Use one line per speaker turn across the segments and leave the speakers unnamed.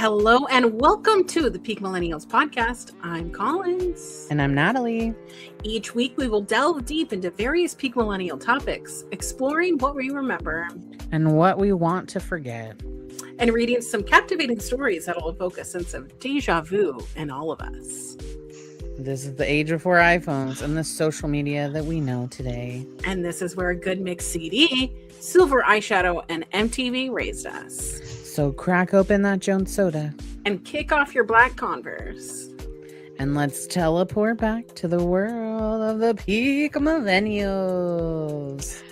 Hello and welcome to the Peak Millennials podcast. I'm Collins.
And I'm Natalie.
Each week we will delve deep into various peak millennial topics, exploring what we remember
and what we want to forget.
And reading some captivating stories that will evoke a sense of deja vu in all of us.
This is the age before iPhones and the social media that we know today.
And this is where a good mix CD, silver eyeshadow, and MTV raised us.
So crack open that Jones soda.
And kick off your black Converse.
And let's teleport back to the world of the peak millennials.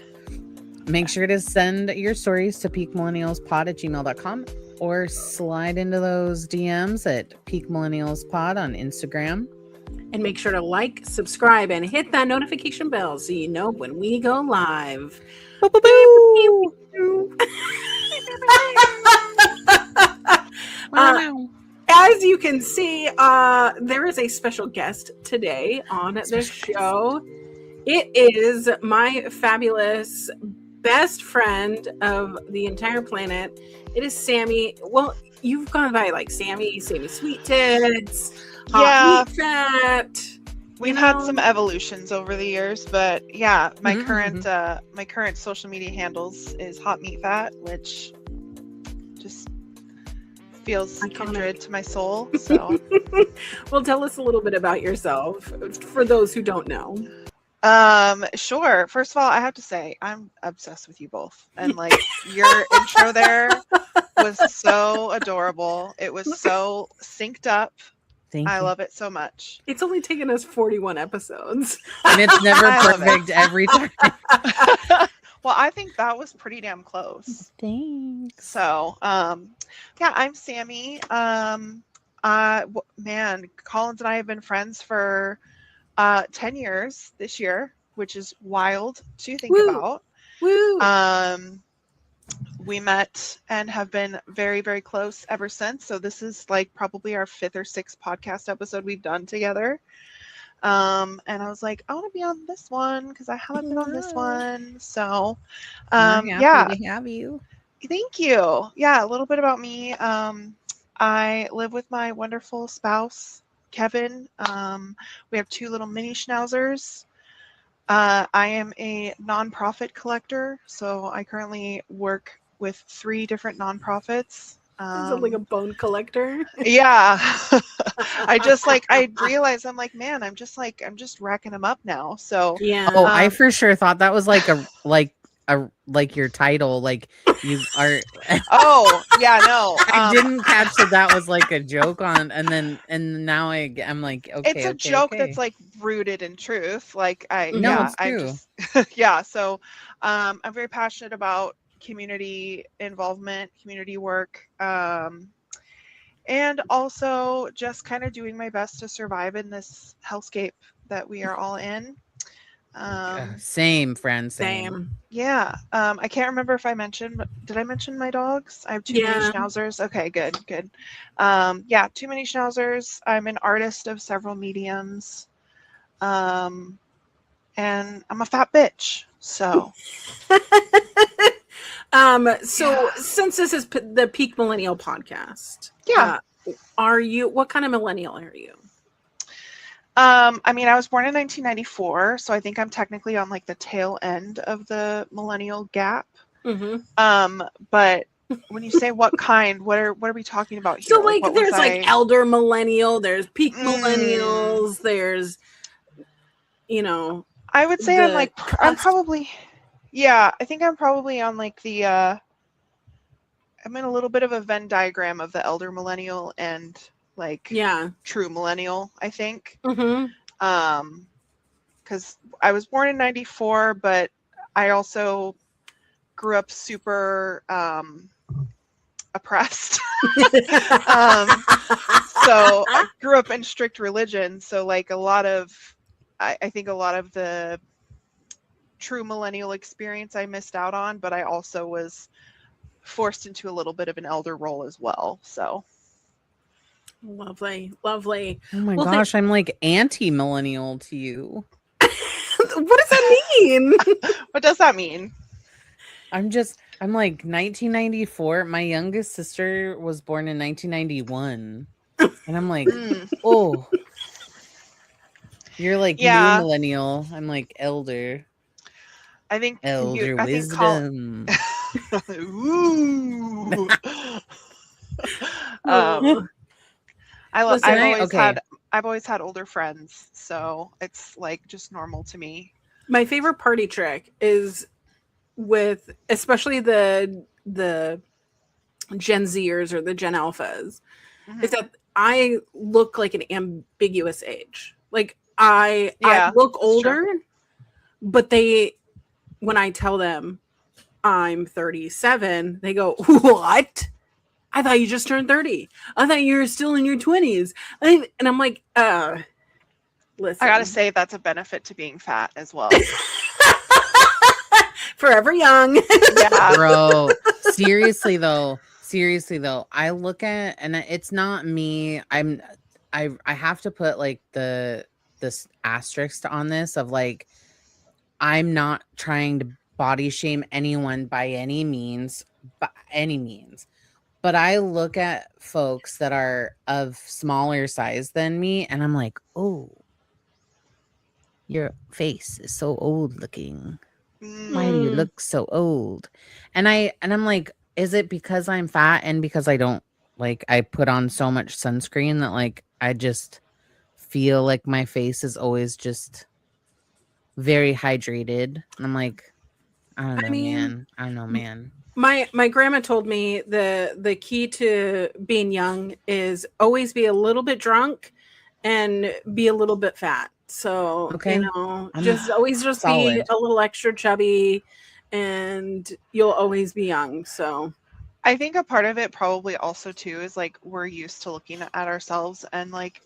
Make sure to send your stories to peakmillennialspod@gmail.com or slide into those DMs at peakmillennialspod on Instagram.
And make sure to like, subscribe, and hit that notification bell so you know when we go live. As you can see, there is a special guest today on the show. It is my fabulous best friend of the entire planet. It is Sammy. Well, you've gone by like Sammy Sweet Tits, Hot Meat Fat.
We've had some evolutions over the years, but yeah, my current social media handles is Hot Meat Fat, which just feels kindred to my soul. So,
well, tell us a little bit about yourself for those who don't know.
Sure. First of all, I have to say I'm obsessed with you both, and like your intro there was so adorable. It was so synced up. I love it so much.
It's only taken us 41 episodes.
And it's never perfect every time.
Well, I think that was pretty damn close.
Thanks.
So, yeah, I'm Sammy. Man, Collins and I have been friends for 10 years this year, which is wild to think about.
Woo.
We met and have been very, very close ever since. So this is like probably our 5th or 6th podcast episode we've done together. And I was like, I want to be on this one because I haven't been on this one. So, yeah.
To have you.
Thank you. Yeah, a little bit about me. I live with my wonderful spouse, Kevin. We have 2 little mini schnauzers. I am a nonprofit collector, so I currently work with 3 different nonprofits.
Is it like a bone collector?
Yeah. I realized I'm just racking them up now. So
yeah. Oh, I for sure thought that was like your title, like you are.
Oh yeah, no.
I didn't catch that was like a joke on, and now I'm like, okay,
it's a joke that's like rooted in truth. Like
it's true.
Yeah. So, I'm very passionate about community involvement, community work, and also just kind of doing my best to survive in this hellscape that we are all in.
Same, friend. Same.
Yeah. I can't remember if I mentioned, but did I mention my dogs? I have 2 mini schnauzers. Okay, good. Yeah, 2 mini schnauzers. I'm an artist of several mediums. And I'm a fat bitch. So.
Since this is the Peak Millennial podcast, what kind of millennial are you?
I mean, I was born in 1994, so I think I'm technically on like the tail end of the millennial gap.
Mm-hmm.
But when you say what kind, what are we talking about here?
So like there's like elder millennial, there's peak millennials, there's
I would say I'm probably I think I'm probably on like the I'm in a little bit of a Venn diagram of the elder millennial and like true millennial, I think.
Mm-hmm.
Because I was born in 94, but I also grew up super oppressed. So I grew up in strict religion, so like I think a lot of the true millennial experience I missed out on, but I also was forced into a little bit of an elder role as well. So
lovely.
Oh my gosh, I'm like anti-millennial to you.
What does that mean?
What does that mean?
I'm like 1994. My youngest sister was born in 1991. And I'm like, oh, you're like new
Yeah,
millennial. I'm like elder.
I think
Elder
I think call.
wisdom.
Ooh.
Oh. Listen,
I've always had older friends, so it's like just normal to me.
my favorite party trick is with especially the Gen Zers or the Gen Alphas is
Mhm.
that I look like an ambiguous age. Like I
Yeah,
look
that's true.
older, but they when I tell them I'm 37, they go, "What? I thought you just turned 30. I thought you were still in your 20s." And I'm like, listen.
I gotta say that's a benefit to being fat as well.
Forever young.
Yeah.
Bro, seriously though, I look at, and it's not me. I have to put like this asterisk on this of like, I'm not trying to body shame anyone by any means, but I look at folks that are of smaller size than me, and I'm like, oh, your face is so old looking. Why do you look so old? And I'm like, is it because I'm fat and because I don't like I put on so much sunscreen that like I just feel like my face is always just very hydrated? And I'm like, I don't know, man. I don't know, man.
My grandma told me the key to being young is always be a little bit drunk and be a little bit fat. So,
Okay.
just always just be
solid.
a little extra chubby and you'll always be young. So,
I think a part of it probably also too is like we're used to looking at ourselves and like,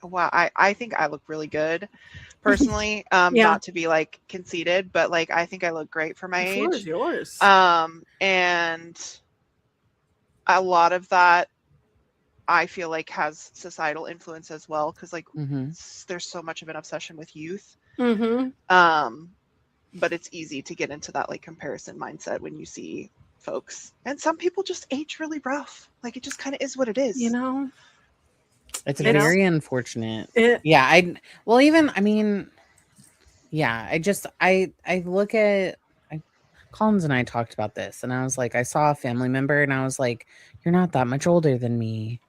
wow, I think I look really good personally.
Yeah.
Not to be like conceited, but like I think I look great for my
the floor
age.
is yours.
And a lot of that I feel like has societal influence as well because like there's so much of an obsession with youth. But it's easy to get into that like comparison mindset when you see folks, and some people just age really rough. Like it just kind of is what it is.
It's
You know?
very unfortunate. Yeah, I look at Collins and I talked about this, and I was like, I saw a family member, and I was like, you're not that much older than me,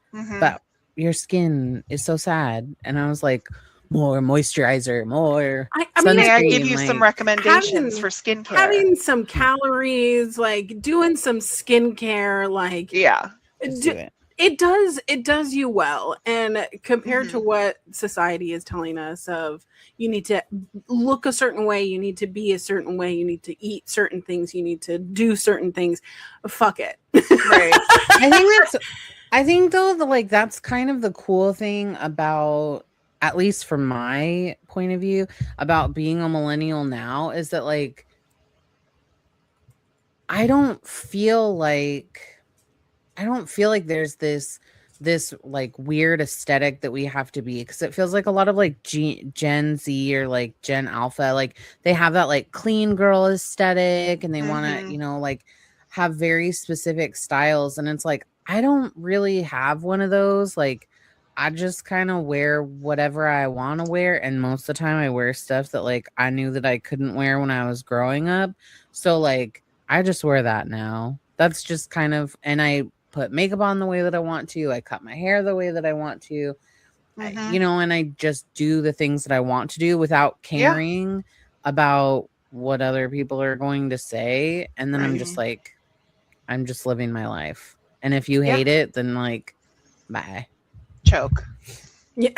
but your skin is so sad. And I was like, more moisturizer, more sunscreen.
May I give you some recommendations for skincare?
Having some calories, like doing some skincare, like it does you well. And compared to what society is telling us of you need to look a certain way, you need to be a certain way, you need to eat certain things, you need to do certain things. Fuck it.
Right.
I think though, that's kind of the cool thing about, at least from my point of view, about being a millennial now is that like I don't feel like there's this like weird aesthetic that we have to be, because it feels like a lot of like Gen Z or like Gen Alpha, like they have that like clean girl aesthetic and they want to, like have very specific styles. And it's like, I don't really have one of those. Like I just kind of wear whatever I want to wear. And most of the time I wear stuff that like I knew that I couldn't wear when I was growing up. So like I just wear that now. That's just kind of, and I put makeup on the way that I want to. I cut my hair the way that I want to, and I just do the things that I want to do without caring about what other people are going to say. And then I'm just like, I'm just living my life. And if you hate it, then like, bye.
Choke.
Yeah.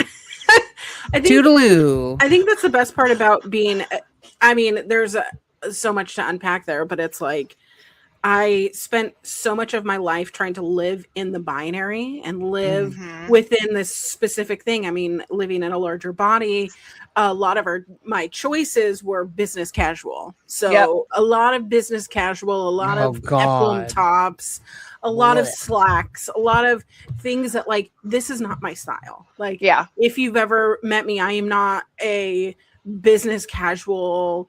Toodaloo.
I think that's the best part about being, I mean, there's so much to unpack there, but it's like, I spent so much of my life trying to live in the binary and live within this specific thing. I mean, living in a larger body, a lot of my choices were business casual. So a lot of business casual, a lot of peplum tops, a lot of slacks, a lot of things that like, this is not my style. Like, if you've ever met me, I am not a business casual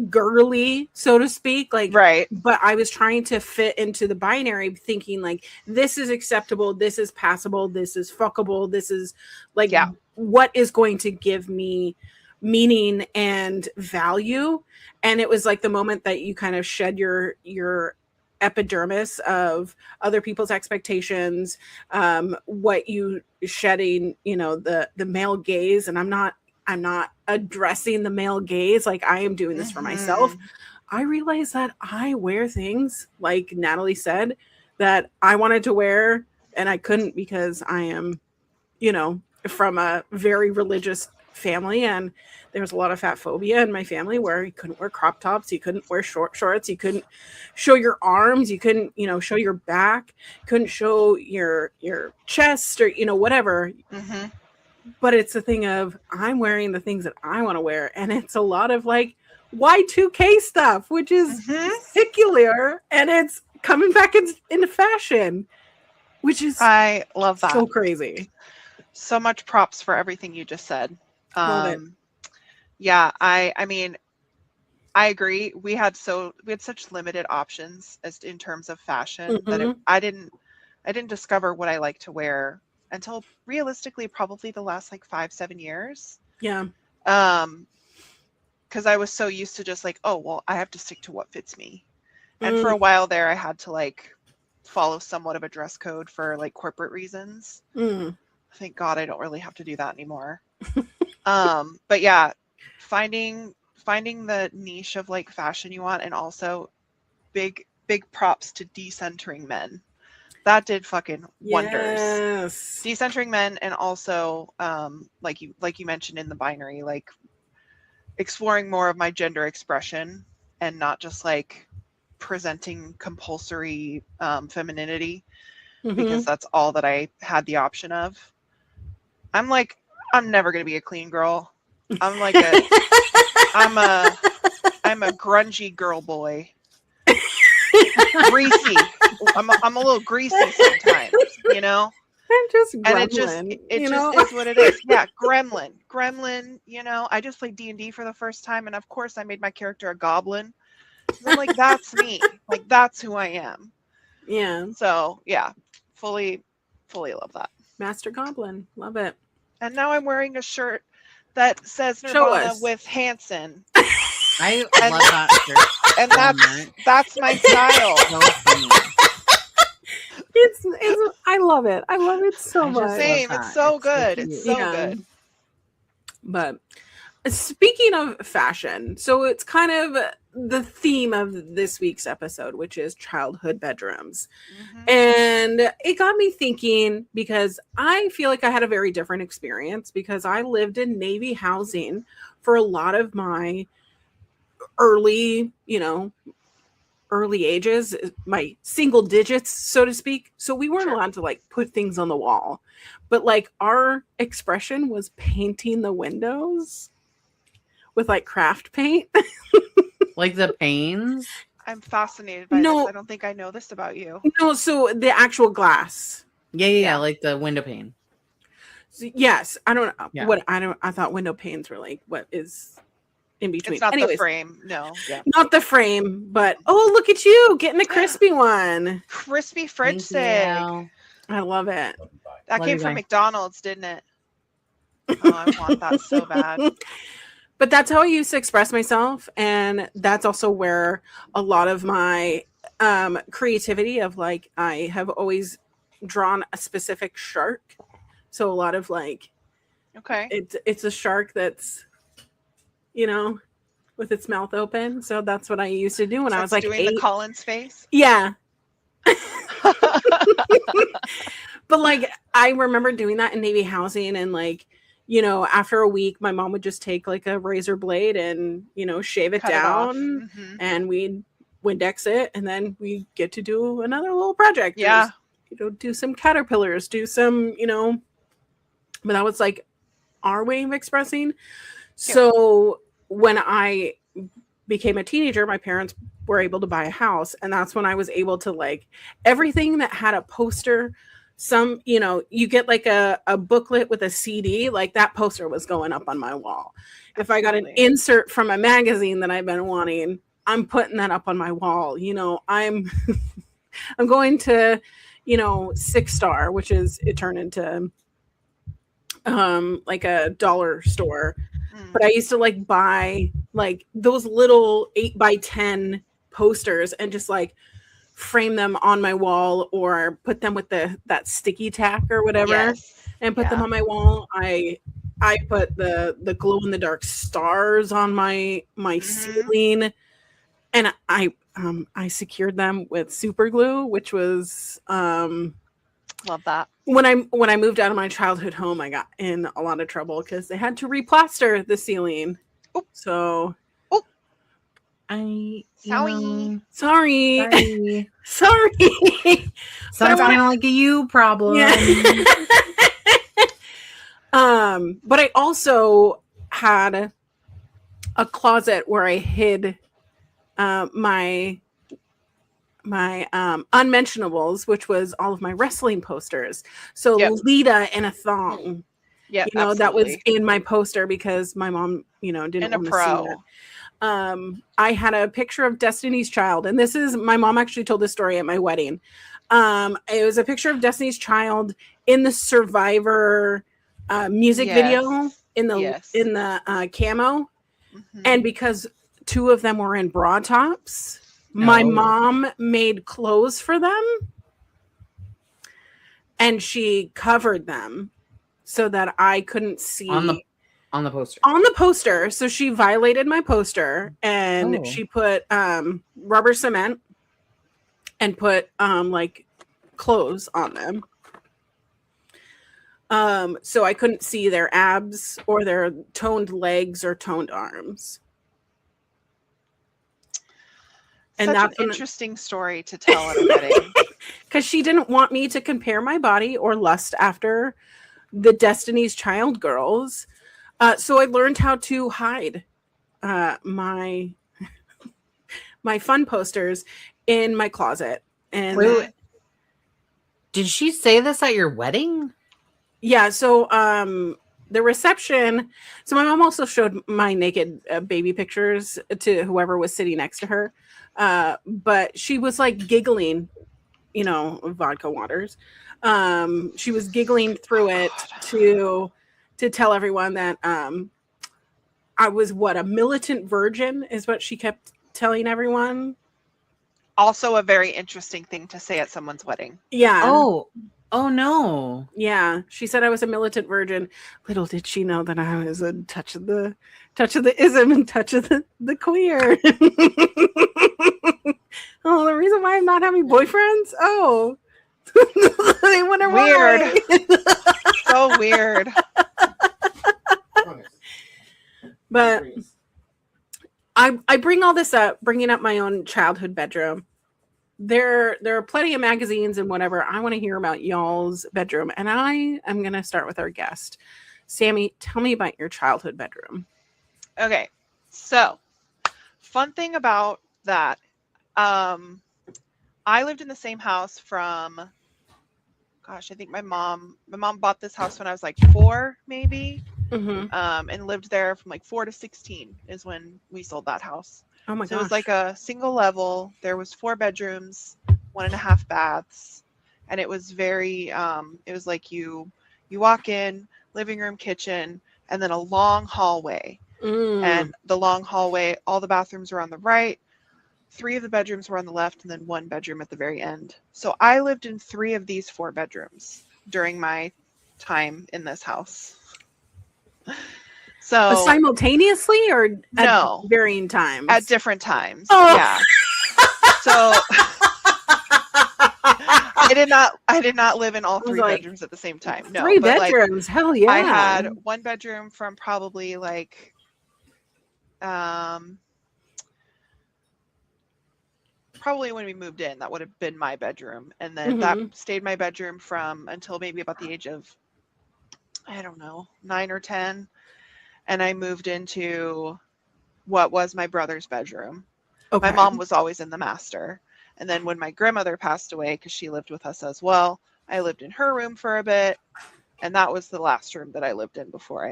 girly, so to speak, like,
Right.
but I was trying to fit into the binary, thinking like, this is acceptable, this is passable, this is fuckable, this is like,
Yeah.
what is going to give me meaning and value. And it was like the moment that you kind of shed your epidermis of other people's expectations, what you shedding, the male gaze. And I'm not addressing the male gaze, like I am doing this for myself. I realized that I wear things, like Natalie said, that I wanted to wear and I couldn't because I am, from a very religious family, and there was a lot of fat phobia in my family where you couldn't wear crop tops, you couldn't wear short shorts, you couldn't show your arms, you couldn't, show your back, couldn't show your chest, or whatever. But it's a thing of, I'm wearing the things that I want to wear, and it's a lot of like Y2K stuff, which is secular, and it's coming back into fashion, which is
I love that.
so crazy.
So much props for everything you just said.
Love it.
Yeah, I mean, I agree. We had such limited options as in terms of fashion that I didn't discover what I like to wear until realistically probably the last like 5-7 years.
Yeah.
Because I was so used to just like, oh well, I have to stick to what fits me. And for a while there, I had to like follow somewhat of a dress code for like corporate reasons. Thank God I don't really have to do that anymore. But yeah, finding the niche of like fashion you want, and also big props to decentering men. That did fucking wonders.
Yes.
Decentering men, and also like you mentioned in the binary, like exploring more of my gender expression and not just like presenting compulsory femininity, because that's all that I had the option of. I'm never gonna be a clean girl. I'm like I'm a grungy girl boy. Greasy. I'm a little greasy sometimes,
I'm just gremlin,
and it just is what it is. Yeah, gremlin. I just played D&D for the first time, and of course I made my character a goblin. I'm like, that's me. Like, that's who I am.
Yeah.
So yeah, fully love that.
Master Goblin, love it.
And now I'm wearing a shirt that says Nirvana with Hanson.
I love that shirt.
And that's my style.
It's I love it. I love it so much.
Same. It's so good. It's so good.
But speaking of fashion, so it's kind of the theme of this week's episode, which is childhood bedrooms. And it got me thinking, because I feel like I had a very different experience, because I lived in Navy housing for a lot of my early ages, my single digits, so to speak. So we weren't allowed to like put things on the wall, but like our expression was painting the windows with like craft paint.
Like the panes?
I'm fascinated by this. I don't think I know this about you.
No, so the actual glass.
Yeah, like the window pane.
So, yes, I don't know I thought window panes were like what is in between.
It's not the frame. No. Yeah.
Not the frame, but look at you getting a crispy one.
Crispy French steak.
I love it.
That came from McDonald's, didn't it? Oh, I want that so bad.
But that's how I used to express myself. And that's also where a lot of my creativity of like, I have always drawn a specific shark. So a lot of like, it's a shark that's, with its mouth open. So that's what I used to do when I was like
doing
8.
The Collins face.
Yeah. But like, I remember doing that in Navy housing, and like, after a week, my mom would just take like a razor blade and, shave it down, and we'd Windex it, and then we get to do another little project.
Yeah.
Do some caterpillars, do some, but that was like our way of expressing. So when I became a teenager, my parents were able to buy a house, and that's when I was able to like everything that had a poster some, you get like a booklet with a CD, like that poster was going up on my wall. If I got an
Absolutely.
insert from a magazine that I've been wanting, I'm putting that up on my wall. I'm I'm going to, Six Star, which is it turned into like a dollar store. But I used to like buy like those little 8x10 posters and just like frame them on my wall or put them with that sticky tack or whatever
Yes.
and put them
Yeah.
on my wall. I put the glow in the dark stars on my ceiling, and I secured them with super glue, which was
Love that.
when I moved out of my childhood home, I got in a lot of trouble because they had to replaster the ceiling.
Oop.
So
I
Sorry.
sorry.
Sorry.
Sorry.
Sounds kind of like a you problem.
Yeah. But I also had a closet where I hid my unmentionables, which was all of my wrestling posters. So
Yep.
Lita in a thong.
Yeah,
That was in my poster because my mom, didn't
and a
want to see
pro.
it. I had a picture of Destiny's Child, and this is my mom actually told this story at my wedding. It was a picture of Destiny's Child in the Survivor music video in the camo, and because two of them were in bra tops, my mom made clothes for them, and she covered them so that I couldn't see
on the poster.
On the poster. So she violated my poster, and she put rubber cement and put like clothes on them. So I couldn't see their abs or their toned legs or toned arms.
And that's an interesting story to tell at a wedding.
Because she didn't want me to compare my body or lust after the Destiny's Child girls. So I learned how to hide my fun posters in my closet. And
wait. Did she say this at your wedding?
Yeah. So the reception. So my mom also showed my naked baby pictures to whoever was sitting next to her. But she was like giggling, vodka waters. She was giggling through it to tell everyone that I was a militant virgin is what she kept telling everyone.
Also a very interesting thing to say at someone's wedding.
Yeah.
Oh no.
Yeah. She said I was a militant virgin. Little did she know that I was a touch of the ism and touch of the queer. Oh, the reason why I'm not having boyfriends? Oh. They went away.
Weird. So weird.
But I bring all this up, bringing up my own childhood bedroom. There are plenty of magazines and whatever. I want to hear about y'all's bedroom, and I am going to start with our guest. Sammy, tell me about your childhood bedroom.
Okay, so fun thing about that, I lived in the same house from, I think my mom bought this house when I was like 4, maybe, and lived there from like 4 to 16 is when we sold that house.
Oh my gosh.
So it was like a single level. There was 4 bedrooms, 1.5 baths, and it was very, it was like you walk in, living room, kitchen, and then a long hallway. And the long hallway, all the bathrooms were on the right. 3 of the bedrooms were on the left, and then 1 bedroom at the very end. So I lived in 3 of these 4 bedrooms during my time in this house. So
simultaneously or
no,
at varying times?
At different times.
Oh.
Yeah. So I did not live in all 3 bedrooms at the same time. No.
3 bedrooms. Hell yeah.
I had 1 bedroom from probably like probably when we moved in, that would have been my bedroom. And then that stayed my bedroom from until maybe about the age of, I don't know, 9 or 10. And I moved into what was my brother's bedroom. Okay. My mom was always in the master. And then when my grandmother passed away, because she lived with us as well, I lived in her room for a bit, and that was the last room that I lived in before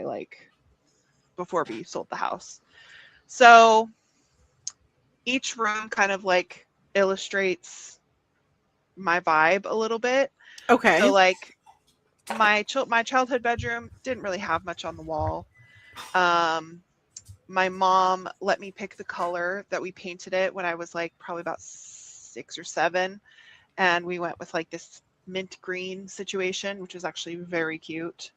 we sold the house. So each room kind of like illustrates my vibe a little bit.
Okay.
So like my childhood bedroom didn't really have much on the wall. My mom let me pick the color that we painted it when I was like probably about 6 or 7, and we went with like this mint green situation, which was actually very cute.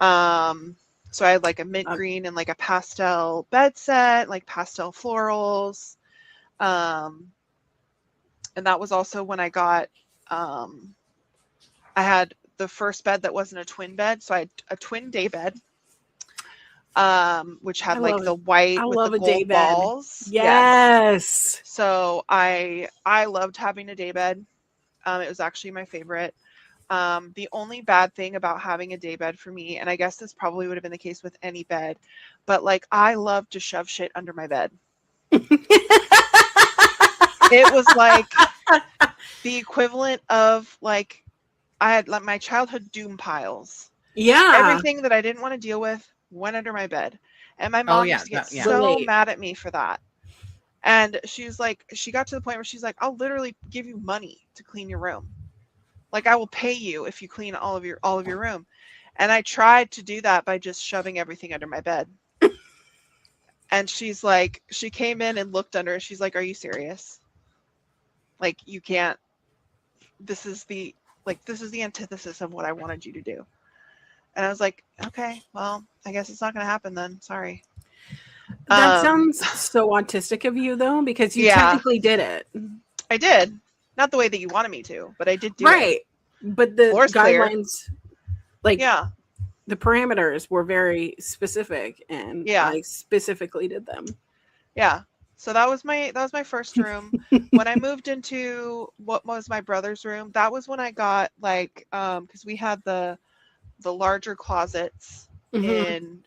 So I had like a mint green and like a pastel bed set, like pastel florals. And that was also when I got, I had the first bed that wasn't a twin bed. So I had a twin day bed, which had like the white with the gold balls.
Yes.
So I loved having a day bed. It was actually my favorite. The only bad thing about having a day bed for me, and I guess this probably would have been the case with any bed, but like I love to shove shit under my bed. It was like the equivalent of like I had like my childhood doom piles.
Yeah.
Everything that I didn't want to deal with went under my bed. And my mom used to get so mad at me for that. And she's like, she got to the point where she's like, I'll literally give you money to clean your room. Like I will pay you if you clean all of your room. And I tried to do that by just shoving everything under my bed. And she's like, she came in and looked under it. She's like, are you serious? Like you can't, this is the antithesis of what I wanted you to do. And I was like, okay, well, I guess it's not going to happen then. Sorry.
That sounds so autistic of you though, because you technically did it.
I did. Not the way that you wanted me to, but I did do it.
Right. But the
Floor's
guidelines,
clear.
like the parameters were very specific, and I specifically did them.
Yeah. So that was my first room. When I moved into what was my brother's room, that was when I got like because we had the larger closets in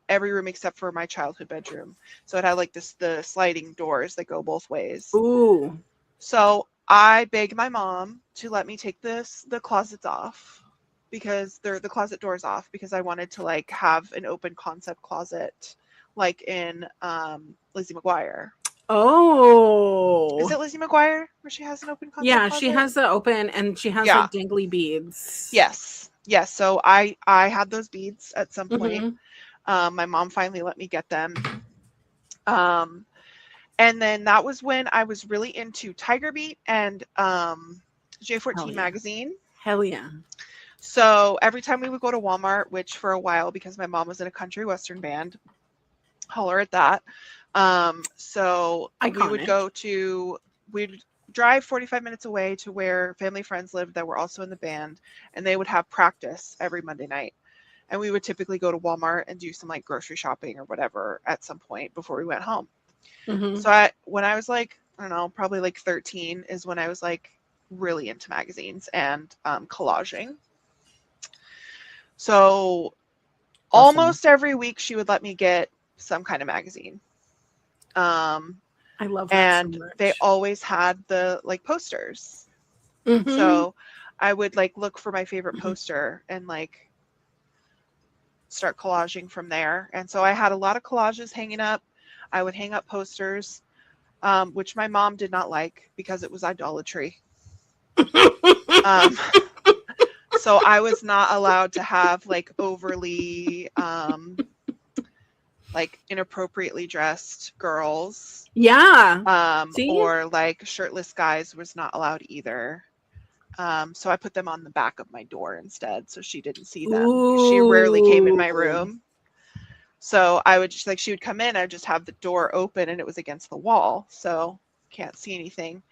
every room except for my childhood bedroom. So it had like the sliding doors that go both ways.
Ooh.
So I begged my mom to let me take the closets off, because they're the closet doors off, because I wanted to like have an open concept closet like in Lizzie McGuire.
Oh.
Is it Lizzie McGuire where she has an open concept closet?
She has the open, and she has like dangly beads.
Yes. So I had those beads at some point. My mom finally let me get them. And then that was when I was really into Tiger Beat and J14 magazine. Hell yeah. So every time we would go to Walmart, which for a while, because my mom was in a country western band, holler at that. So Iconic. We'd drive 45 minutes away to where family friends lived that were also in the band, and they would have practice every Monday night. And we would typically go to Walmart and do some like grocery shopping or whatever at some point before we went home. So when I was like, I don't know, probably like 13 is when I was like really into magazines and collaging. So almost every week she would let me get some kind of magazine. I love that. And so much. They always had the like posters. So I would like look for my favorite poster and like start collaging from there. And so I had a lot of collages hanging up. I would hang up posters, which my mom did not like because it was idolatry. So I was not allowed to have like overly like inappropriately dressed girls. Yeah. Or like shirtless guys was not allowed either. So I put them on the back of my door instead, so she didn't see them. She rarely came in my room. So I would just like, she would come in, I'd just have the door open and it was against the wall, so can't see anything.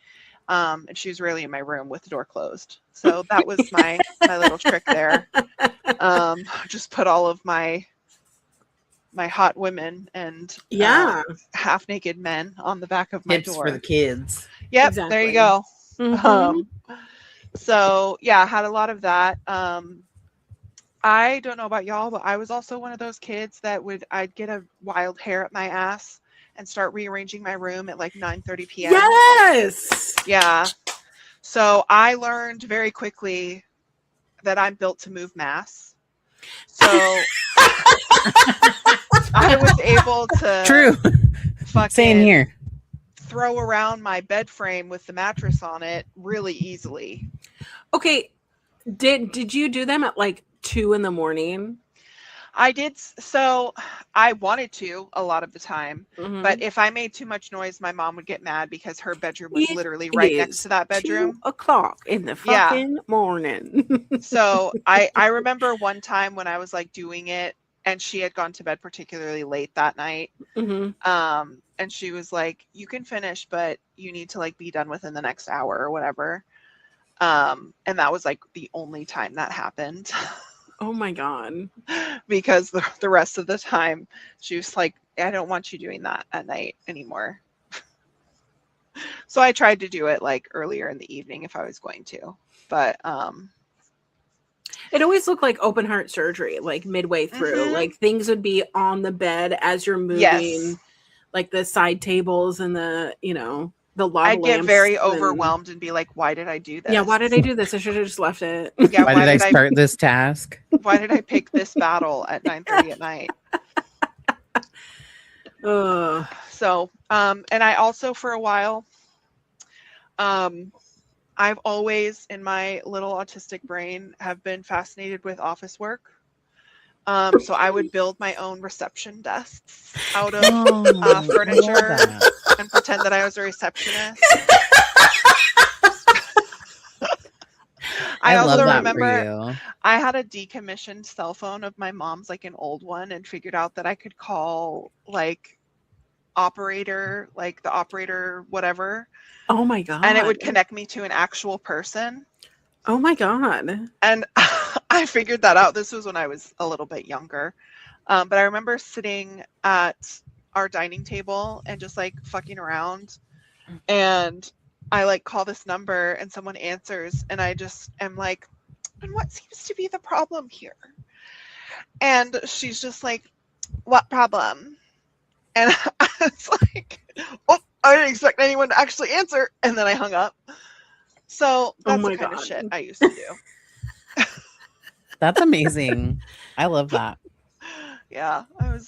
And she was rarely in my room with the door closed. So that was my little trick there. Just put all of my hot women and half naked men on the back of my door.
For the kids.
Yep, exactly. There you go. So yeah, I had a lot of that. I don't know about y'all, but I was also one of those kids that I'd get a wild hair up my ass and start rearranging my room at like 9:30 p.m.
Yes.
Yeah. So I learned very quickly that I'm built to move mass. So I was able to
True. Same here.
throw around my bed frame with the mattress on it really easily.
Okay, did you do them at like 2 a.m?
I did. So I wanted to a lot of the time,
Mm-hmm.
but if I made too much noise, my mom would get mad because her bedroom was literally
It
right next
is
to that bedroom.
2 o'clock in the
Yeah.
fucking morning.
So I remember one time when I was like doing it and she had gone to bed particularly late that night.
Mm-hmm.
And she was like, you can finish, but you need to like be done within the next hour or whatever. And that was like the only time that happened.
Oh my God.
Because the rest of the time she was like, I don't want you doing that at night anymore. So I tried to do it like earlier in the evening if I was going to, but
It always looked like open heart surgery, like midway through.
Mhm.
Like things would be on the bed as you're moving,
yes,
like the side tables and the lava
I'd get
lamps.
very
and-
overwhelmed and be like, why did I do this?
Yeah, why did I do this? I should have just left it.
Yeah,
Why did I start this task?
Why did I pick this battle at 9:30 at night?
Ugh.
So, and I also for a while, I've always in my little autistic brain have been fascinated with office work. So I would build my own reception desks out of furniture and pretend that I was a receptionist. I
love
also
that
remember
for you.
I had a decommissioned cell phone of my mom's, like an old one, and figured out that I could call like operator, like the operator, whatever.
Oh my God.
And it would connect me to an actual person.
Oh my God.
And I figured that out. This was when I was a little bit younger. But I remember sitting at our dining table and just like fucking around. And I like call this number and someone answers. And I just am like, and what seems to be the problem here? And she's just like, what problem? And I was like, oh, I didn't expect anyone to actually answer. And then I hung up. So that's the kind of shit I used to do.
That's amazing. I love that.
Yeah, I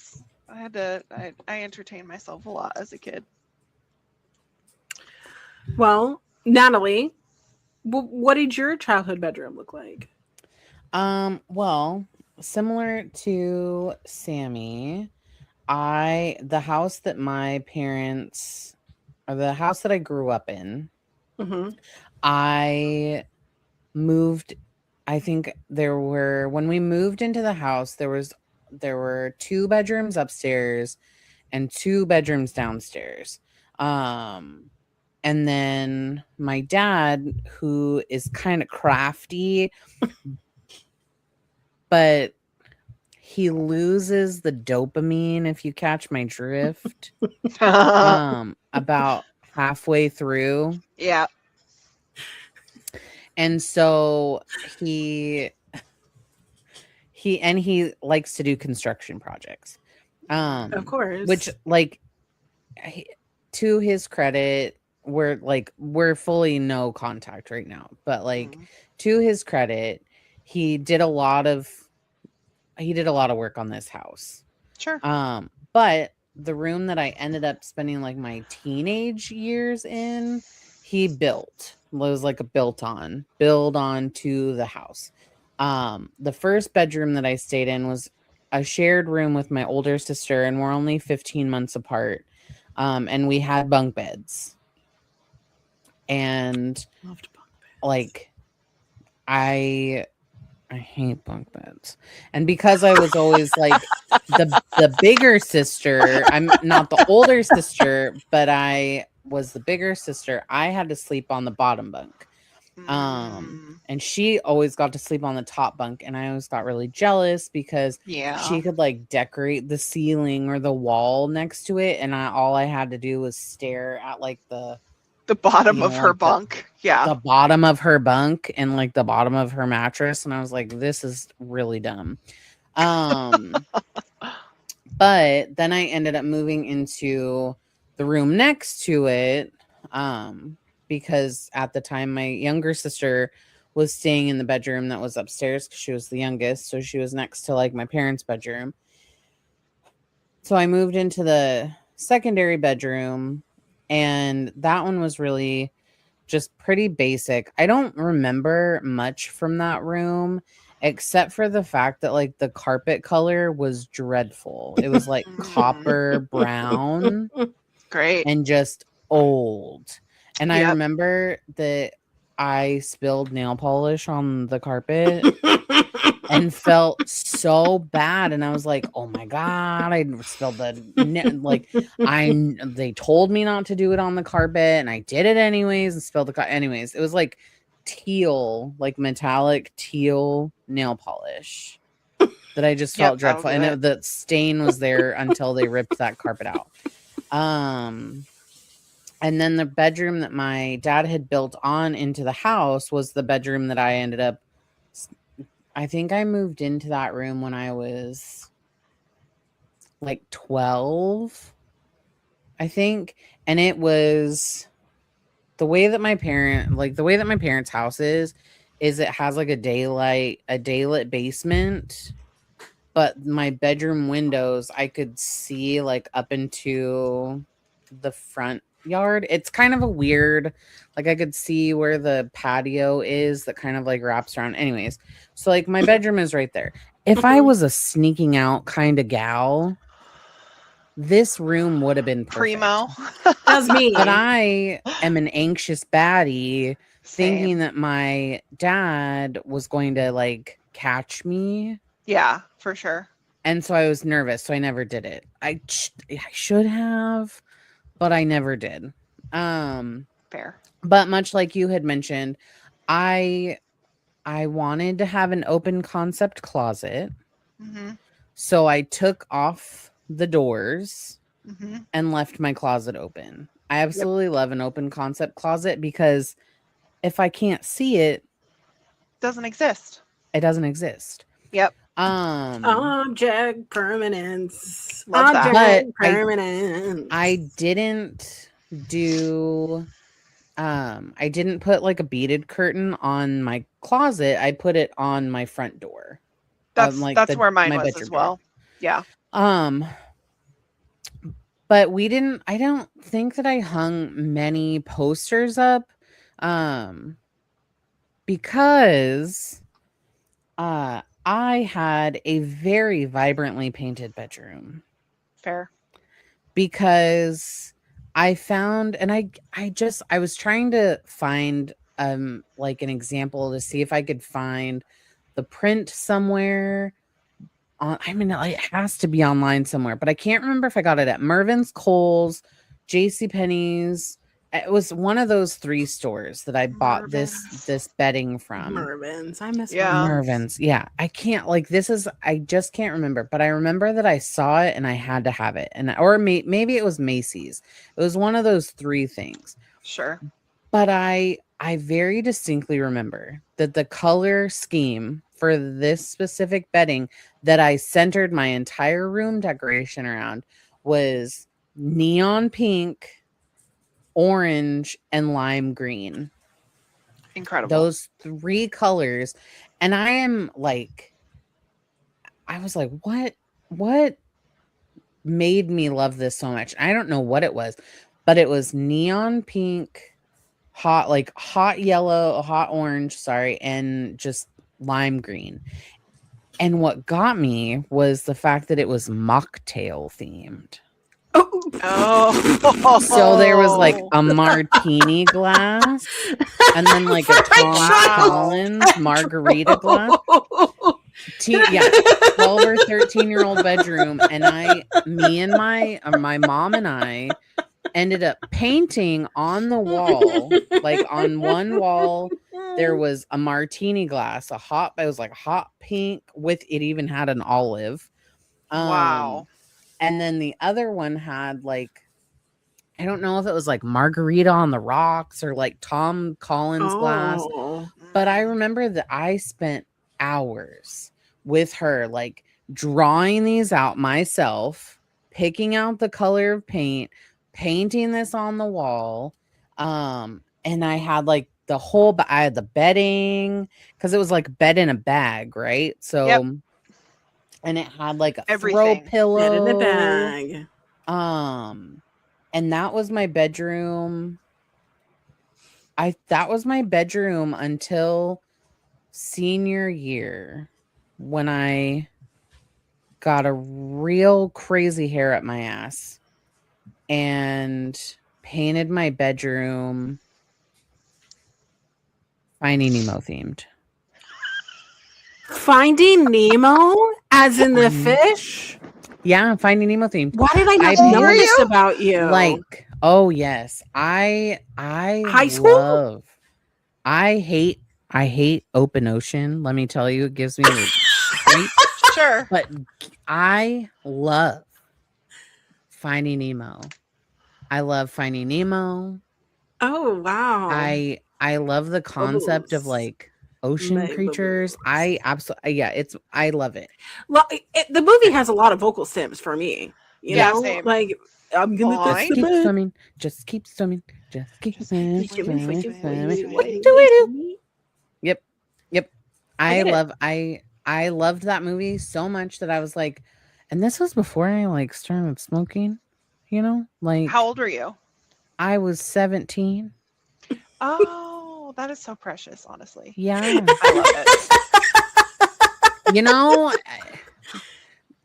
entertained myself a lot as a kid.
Well, Natalie, what did your childhood bedroom look like?
Well, similar to Sammy, the house that my parents, or the house that I grew up in,
Mm-hmm.
I moved. I think when we moved into the house, there were 2 bedrooms upstairs and 2 bedrooms downstairs. And then my dad, who is kind of crafty, but he loses the dopamine, if you catch my drift, about halfway through.
Yeah.
And so he likes to do construction projects.
Of course.
Which, like, to his credit, we're fully no contact right now. But like, to his credit, he did a lot of work on this house.
Sure.
But the room that I ended up spending like my teenage years in, he built. It was like a build on to the house. The first bedroom that I stayed in was a shared room with my older sister, and we're only 15 months apart. And we had bunk beds. And
Loved bunk beds.
like, I hate bunk beds. And because I was always like the bigger sister, I'm not the older sister, but I was the bigger sister, I had to sleep on the bottom bunk. And she always got to sleep on the top bunk, and I always got really jealous because she could like decorate the ceiling or the wall next to it, and all I had to do was stare at like the
bottom of her bunk.
The bottom of her bunk and like the bottom of her mattress, and I was like, this is really dumb. But then I ended up moving into the room next to it, because at the time my younger sister was staying in the bedroom that was upstairs because she was the youngest. So she was next to like my parents' bedroom. So I moved into the secondary bedroom, and that one was really just pretty basic. I don't remember much from that room except for the fact that like the carpet color was dreadful. It was like copper brown
Great.
and just old. And I
Yep.
remember that I spilled nail polish on the carpet and felt so bad. And I was like, oh my God, I spilled they told me not to do it on the carpet and I did it anyways and spilled anyways. It was like teal, like metallic teal nail polish that I just felt dreadful. And the stain was there until they ripped that carpet out. And then the bedroom that my dad had built on into the house was the bedroom that I ended up, I think I moved into that room when I was like 12, I think. And it was the way that my parents' house is it has like a daylit basement, but my bedroom windows, I could see like up into the front yard. It's kind of a weird, like I could see where the patio is that kind of like wraps around. Anyways, so like my bedroom is right there. If I was a sneaking out kind of gal, this room would have been perfect.
Primo.
That's me.
But I am an anxious baddie thinking that my dad was going to like catch me.
Yeah, for sure.
And so I was nervous, so I never did it. I should have, but I never did.
Fair.
But much like you had mentioned, I wanted to have an open concept closet.
Mm-hmm.
So I took off the doors
Mm-hmm.
and left my closet open. I absolutely love an open concept closet because if I can't see it,
Doesn't exist.
it doesn't exist.
Yep.
Object permanence.
Love that.
Object
But
permanence.
I didn't do I didn't put like a beaded curtain on my closet. I put it on my front door.
That's where mine was as well.
Door.
Yeah.
But I don't think that I hung many posters up because I had a very vibrantly painted bedroom.
Fair.
Because I found, and I was trying to find like an example to see if I could find the print somewhere. It has to be online somewhere, but I can't remember if I got it at Mervyn's, Kohl's, JCPenney's. It was one of those 3 stores that I bought this bedding from.
Mervyn's. I miss
Mervyn's. Yeah. I just can't remember, but I remember that I saw it and I had to have it. Or maybe it was Macy's. It was one of those 3 things.
Sure.
But I very distinctly remember that the color scheme for this specific bedding that I centered my entire room decoration around was neon pink, orange, and lime green.
Incredible.
Those 3 colors. And I was like, what made me love this so much? I don't know what it was, but it was neon pink, hot yellow, hot orange, and just lime green. And what got me was the fact that it was mocktail themed.
Oh.
So there was like a martini glass and then like a Tom Collins margarita glass. 12 or 13-year-old bedroom. And me and my mom and I ended up painting on the wall. Like on one wall, there was a martini glass, it was like hot pink with, it even had an olive.
Wow.
And then the other one had like, I don't know if it was like margarita on the rocks or like Tom Collins glass. But I remember that I spent hours with her, like drawing these out myself, picking out the color of paint, painting this on the wall. and I had like the whole, I had the bedding because it was like bed in a bag, right?
Yep.
So, and it had like a throw
Everything.
Bed in the
pillow.
bag.
And that was my bedroom. That was my bedroom until senior year when I got a real crazy hair up my ass and painted my bedroom Finding Nemo themed.
Finding Nemo, as in the
Mhm.
fish.
Yeah, Finding Nemo themed.
Why did I not
How old
know
were
this
you?
about you?
Like, oh yes, I
High school?
I hate open ocean. Let me tell you, it gives me the creeps.
Sure.
But I love Finding Nemo. I love Finding Nemo.
Oh wow.
I love the concept of
Bubbles.
like ocean
My
creatures.
bubbles.
I absolutely, yeah, I love it.
The movie has a lot of vocal stems for me. You
Yeah.
know,
Same.
like I'm gonna
Boing.
touch the
Keep
bed.
swimming, just keep swimming, just keep
Just
swimming,
keep
Swimming,
swimming,
swimming,
swimming,
swimming.
swimming.
Doo-doo-doo. Yep. Yep.
I get it.
I loved that movie so much that I was like, and this was before I like started smoking, you know? Like
How old were you?
I was 17.
Oh, that is so precious, honestly.
Yeah.
I love it.
You know,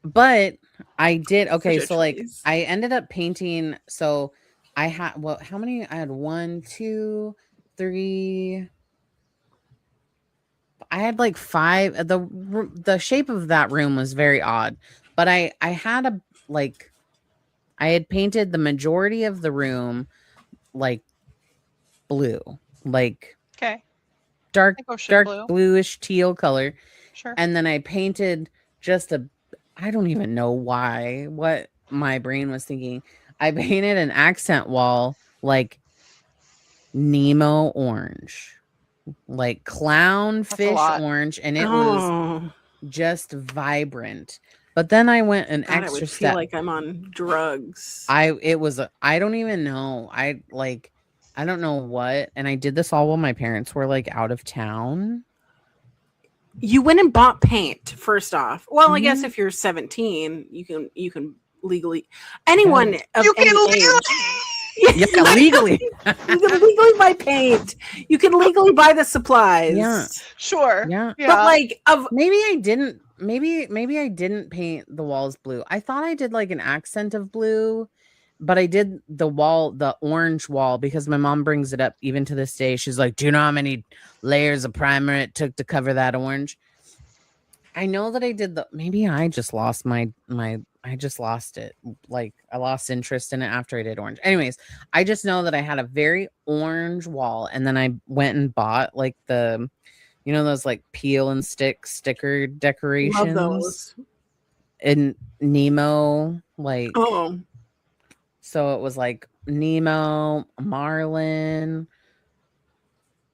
but I did okay,
Such a
so like
choice.
I ended up painting, so I had how many? I had 1, 2, 3. I had like 5. The shape of that room was very odd, but I had a like I had painted the majority of the room like blue, like
Okay.
dark
Like ocean
dark
blue.
bluish teal color,
Sure.
and then I painted just a I don't even know what my brain was thinking. I painted an accent wall like Nemo orange, like
That's a
clownfish
lot.
orange, and it was
Oh
just vibrant. But then I went an
God, I
extra
would feel
step.
like I'm on drugs.
I don't even know. I don't know what, and I did this all while my parents were like out of town.
You went and bought paint first off. Well, I guess
Mhm.
if you're 17, you can legally anyone of
You can
any
legally.
age.
Yeah, legally.
You can legally buy paint. You can legally buy the supplies.
Yeah.
Sure.
Yeah.
Yeah.
But like of
Maybe I didn't. Maybe I didn't paint the walls blue. I thought I did like an accent of blue, but I did the orange wall, because my mom brings it up even to this day. She's like, "Do you know how many layers of primer it took to cover that orange?" I know that I did maybe I just lost I just lost it. Like I lost interest in it after I did orange. Anyways, I just know that I had a very orange wall, and then I went and bought like those like peel and sticker
love
decorations
those.
in Nemo, like
Oh,
so it was like Nemo, Marlin,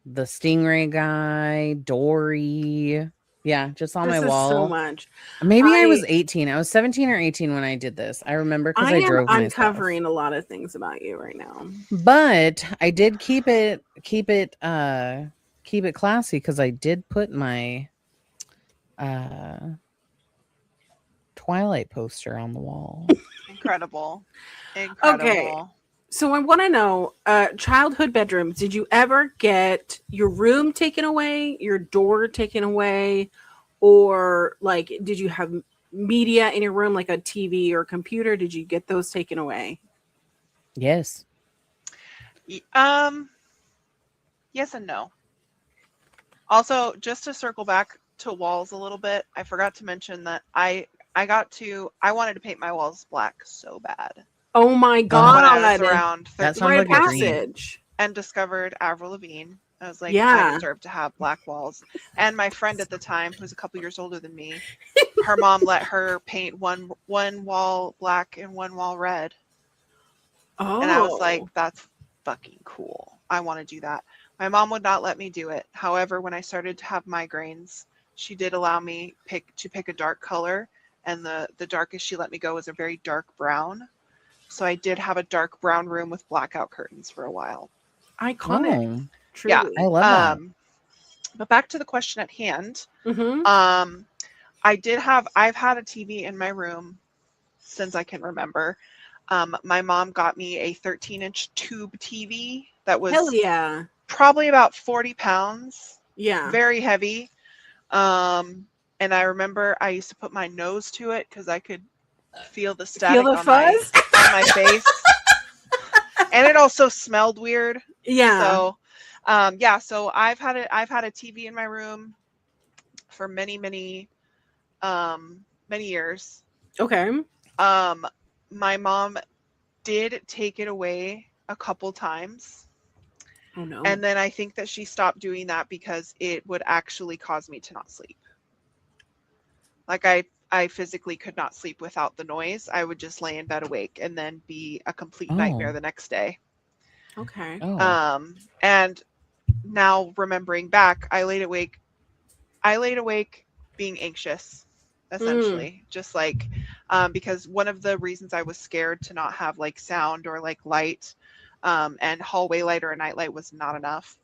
the Stingray guy, Dory. Yeah, just on my
this is so
wall.
much.
Maybe I was
I
18. I was 17 or 18 when I did this. I remember because
I
I
am
drove myself.
uncovering a lot of things about you right now.
But I did keep it classy, because I did put my uh Twilight poster on the wall.
Incredible.
Okay.
Incredible.
So I want to know, childhood bedrooms. Did you ever get your room taken away, your door taken away, or like did you have media in your room like a TV or computer? Did you get those taken away?
Yes.
Yes and no. Also, just to circle back to walls a little bit, I forgot to mention that I wanted to paint my walls black so bad
Oh my
when I was
God.
around
That
13
sounds
Rite of
like a dream.
passage.
and discovered Avril Lavigne. I was like, I
Yeah.
deserve to have black walls. And my friend at the time, who's a couple years older than me, her mom let her paint one wall black and one wall red.
Oh.
And I was like, that's fucking cool. I want to do that. My mom would not let me do it. However, when I started to have migraines, she did allow me to pick a dark color, and the darkest she let me go was a very dark brown. So I did have a dark brown room with blackout curtains for a while.
Iconic.
Oh,
Yeah.
Truly.
I love that.
But back to the question at hand.
Mm-hmm.
I've had a TV in my room since I can remember. My mom got me a 13-inch tube TV that
Hell
was
yeah.
probably about 40 pounds,
Yeah.
very heavy. And I remember I used to put my nose to it because I could feel the static
Feel the
on my
fuzz?
face. And it also smelled weird.
Yeah.
So so I've had a TV in my room for many years.
Okay.
My mom did take it away a couple times.
Oh no.
And then I think that she stopped doing that because it would actually cause me to not sleep. Like I physically could not sleep without the noise. I would just lay in bed awake and then be a complete nightmare the next day.
Okay.
Oh.
And now remembering back, I laid awake being anxious, essentially. Just like because one of the reasons I was scared to not have like sound or like light, and hallway light or a night light was not enough,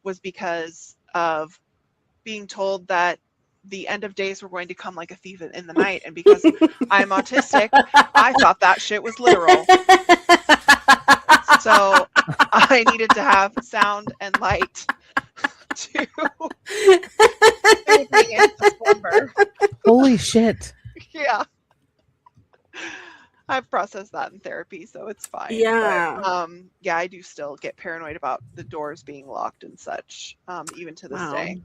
was because of being told that the end of days were going to come like a thief in the night. And because I'm autistic, I thought that shit was literal. So I needed to have sound and light to soothe me into slumber.
Holy shit.
Yeah. I've processed that in therapy, so it's fine.
Yeah.
But, yeah, I do still get paranoid about the doors being locked and such, even to this day.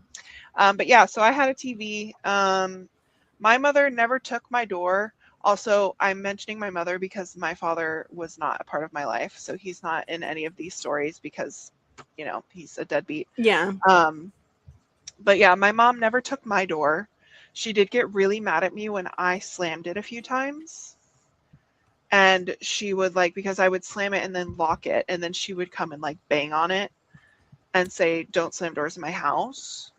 But yeah, so I had a TV. My mother never took my door. Also, I'm mentioning my mother because my father was not a part of my life, so he's not in any of these stories because, you know, he's a deadbeat.
Yeah.
But yeah, my mom never took my door. She did get really mad at me when I slammed it a few times. And she would like, because I would slam it and then lock it, and then she would come and like bang on it and say, "Don't slam doors in my house."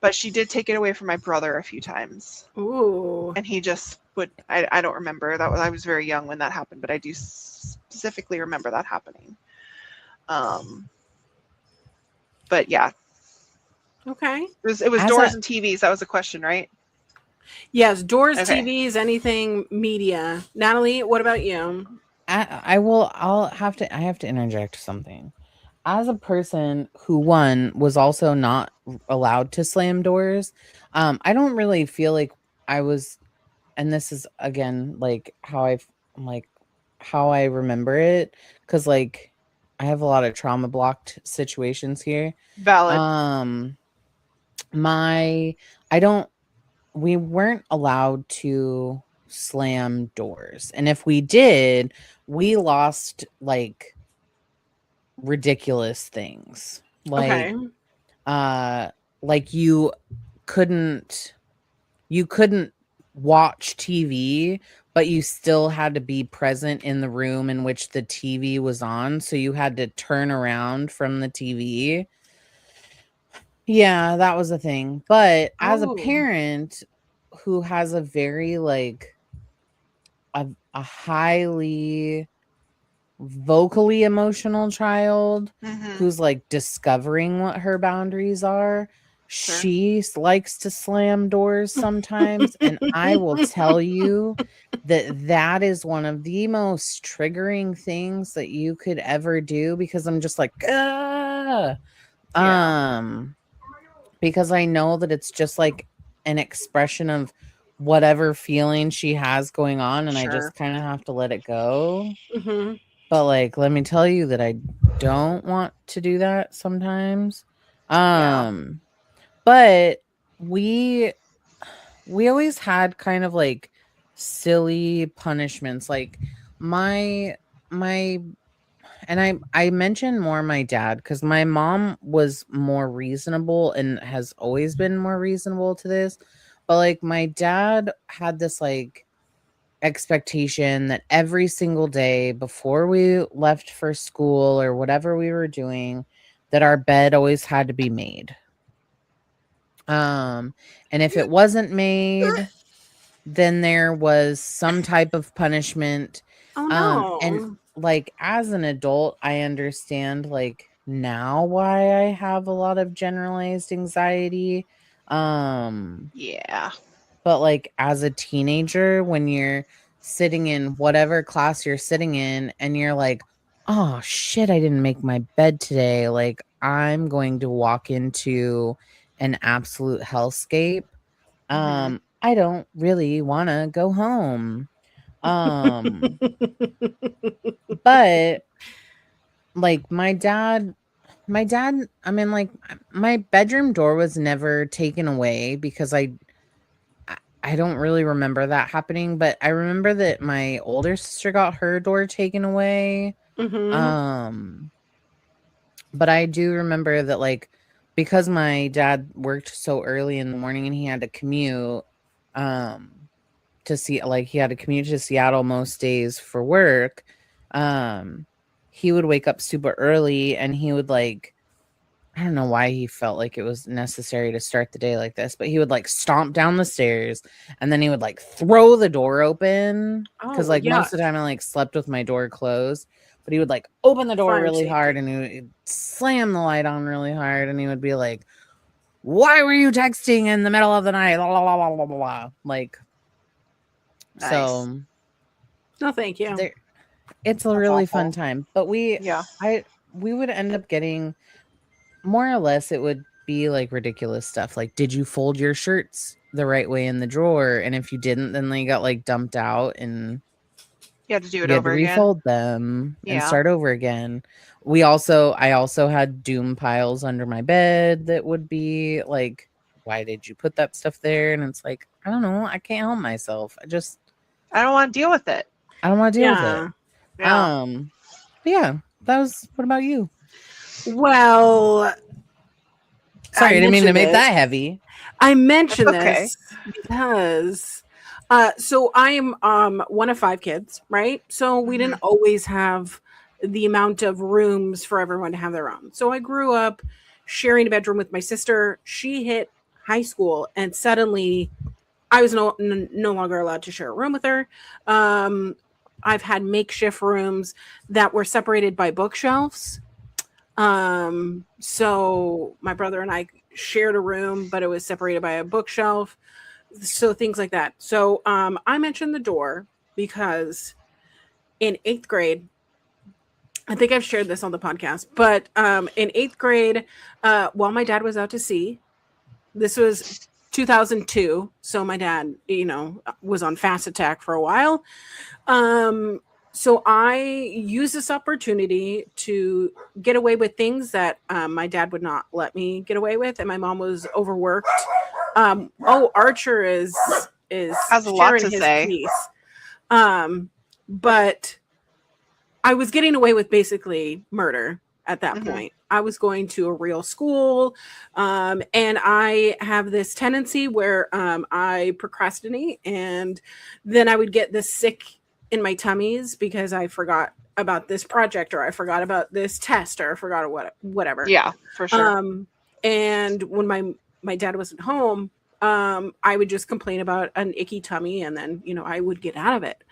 But she did take it away from my brother a few times.
Ooh.
And he just would, I don't remember. I was very young when that happened, but I do specifically remember that happening. But yeah.
Okay.
It was doors and TVs. That was a question, right?
Yes, doors,
Okay.
TVs, anything media. Natalie, what about you?
I have to interject something. As a person who was also not allowed to slam doors, I don't really feel like I was, and this is again like how I remember it, because like I have a lot of trauma blocked situations here.
Valid.
We weren't allowed to slam doors, and if we did, we lost like ridiculous things,
Okay.
like you couldn't watch TV, but you still had to be present in the room in which the TV was on, so you had to turn around from the TV. Yeah, that was a thing. But as a
Oh.
parent who has a very like a highly vocally emotional child who's like discovering what her boundaries are, she likes to slam doors sometimes. And I will tell you that is one of the most triggering things that you could ever do, because I'm just like, yeah. Because I know that it's just like an expression of whatever feeling she has going on, and I just kind of have to let it go.
Mm-hmm.
But like, let me tell you that I don't want to do that sometimes. But we always had kind of like silly punishments. Like my and I mentioned more my dad, because my mom was more reasonable and has always been more reasonable to this. But like my dad had this like expectation that every single day before we left for school or whatever we were doing, that our bed always had to be made. And if it wasn't made, then there was some type of punishment.
Oh no.
And like as an adult, I understand like now why I have a lot of generalized anxiety.
Yeah.
But like as a teenager, when you're sitting in whatever class you're sitting in and you're like, oh shit, I didn't make my bed today. Like I'm going to walk into an absolute hellscape.
Mhm.
I don't really want to go home. Um, but like my dad, I mean, like my bedroom door was never taken away because I don't really remember that happening, but I remember that my older sister got her door taken away.
Mm-hmm.
Um, but I do remember that like because my dad worked so early in the morning and he had to commute um to see like he had to commute to Seattle most days for work. Um he would wake up super early and he would like I don't know why he felt like it was necessary to start the day like this, but he would like stomp down the stairs and then he would like throw the door open because
Oh,
like
yeah.
most of the time I like slept with my door closed, but he would like open the door
Fire and
really hard
safety.
and he would slam the light on really hard and he would be like, "Why were you texting in the middle of the night?" Blah, blah, blah, blah, blah, blah, blah. Like,
Nice.
so
No, thank you.
there, it's a
That's
really
awful.
fun time. But
Yeah.
we would end up getting more or less it would be like ridiculous stuff like did you fold your shirts the right way in the drawer, and if you didn't then they got like dumped out and
You had to do it
you had to
over again.
refold them and
Yeah.
start over again. I also had doom piles under my bed that would be like, why did you put that stuff there? And it's like, I don't know, I can't help myself.
I don't want to deal with it.
I don't want to deal with it.
Yeah.
But yeah, what about you?
Well,
Sorry, I didn't mean to
mentioned
make
this.
that heavy.
I mentioned
That's okay.
this because so I'm one of 5 kids, right? So we didn't always have the amount of rooms for everyone to have their own. So I grew up sharing a bedroom with my sister. She hit high school and suddenly I was no longer allowed to share a room with her. I've had makeshift rooms that were separated by bookshelves. So my brother and I shared a room, but it was separated by a bookshelf. So things like that. So I mentioned the door because in 8th grade, I think I've shared this on the podcast, but in 8th grade, while my dad was out to sea, this was 2002. So my dad, was on fast attack for a while. So I used this opportunity to get away with things that my dad would not let me get away with, and my mom was overworked. Archer is
Has a lot
sharing
to
his
say.
piece, but I was getting away with basically murder at that point. I was going to a real school, and I have this tendency where I procrastinate, and then I would get this sick in my tummies because I forgot about this project or I forgot about this test or I forgot whatever.
Yeah, for sure.
And when my dad wasn't home, I would just complain about an icky tummy and then, I would get out of it.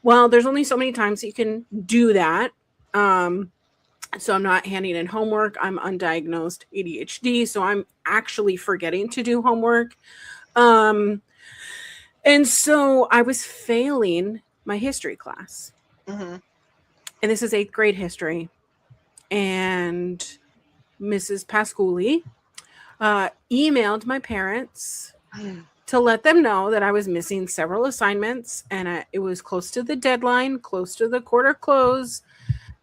Well, there's only so many times you can do that. So I'm not handing in homework. I'm undiagnosed ADHD, so I'm actually forgetting to do homework. And so I was failing my history class. And this is 8th grade history. And Mrs. Pasculi emailed my parents to let them know that I was missing several assignments and it was close to the deadline, close to the quarter close,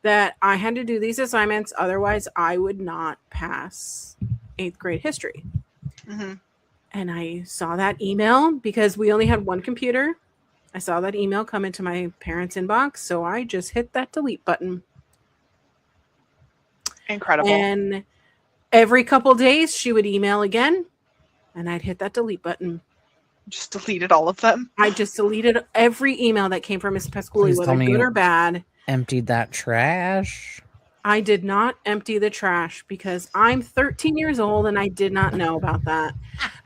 that I had to do these assignments. Otherwise, I would not pass 8th grade history. And I saw that email because we only had one computer. I saw that email come into my parents' inbox, so I just hit that delete button.
Incredible.
And every couple days, she would email again, and I'd hit that delete button.
Just deleted all of them.
I just deleted every email that came from Miss Pasculi, whether good or bad.
Emptied that trash.
I did not empty the trash because I'm 13 years old and I did not know about that.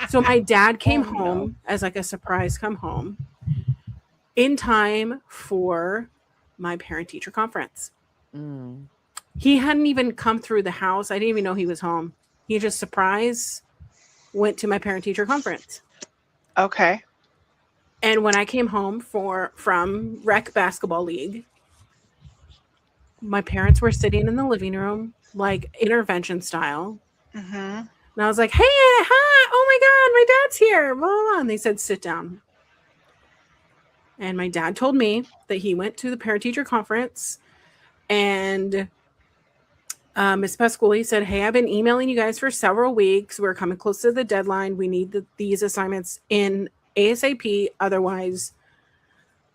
So my dad came home as like a surprise come home in time for my parent-teacher conference.
Mm.
He hadn't even come through the house. I didn't even know he was home. He just surprise went to my parent-teacher conference.
Okay.
And when I came home from rec basketball league, my parents were sitting in the living room, like intervention style.
Mm-hmm.
And I was like, hey, hi, oh my God, my dad's here. Blah, blah, blah. And they said, sit down. And my dad told me that he went to the parent-teacher conference and Ms. Pasquale said, hey, I've been emailing you guys for several weeks. We're coming close to the deadline. We need these assignments in ASAP. Otherwise,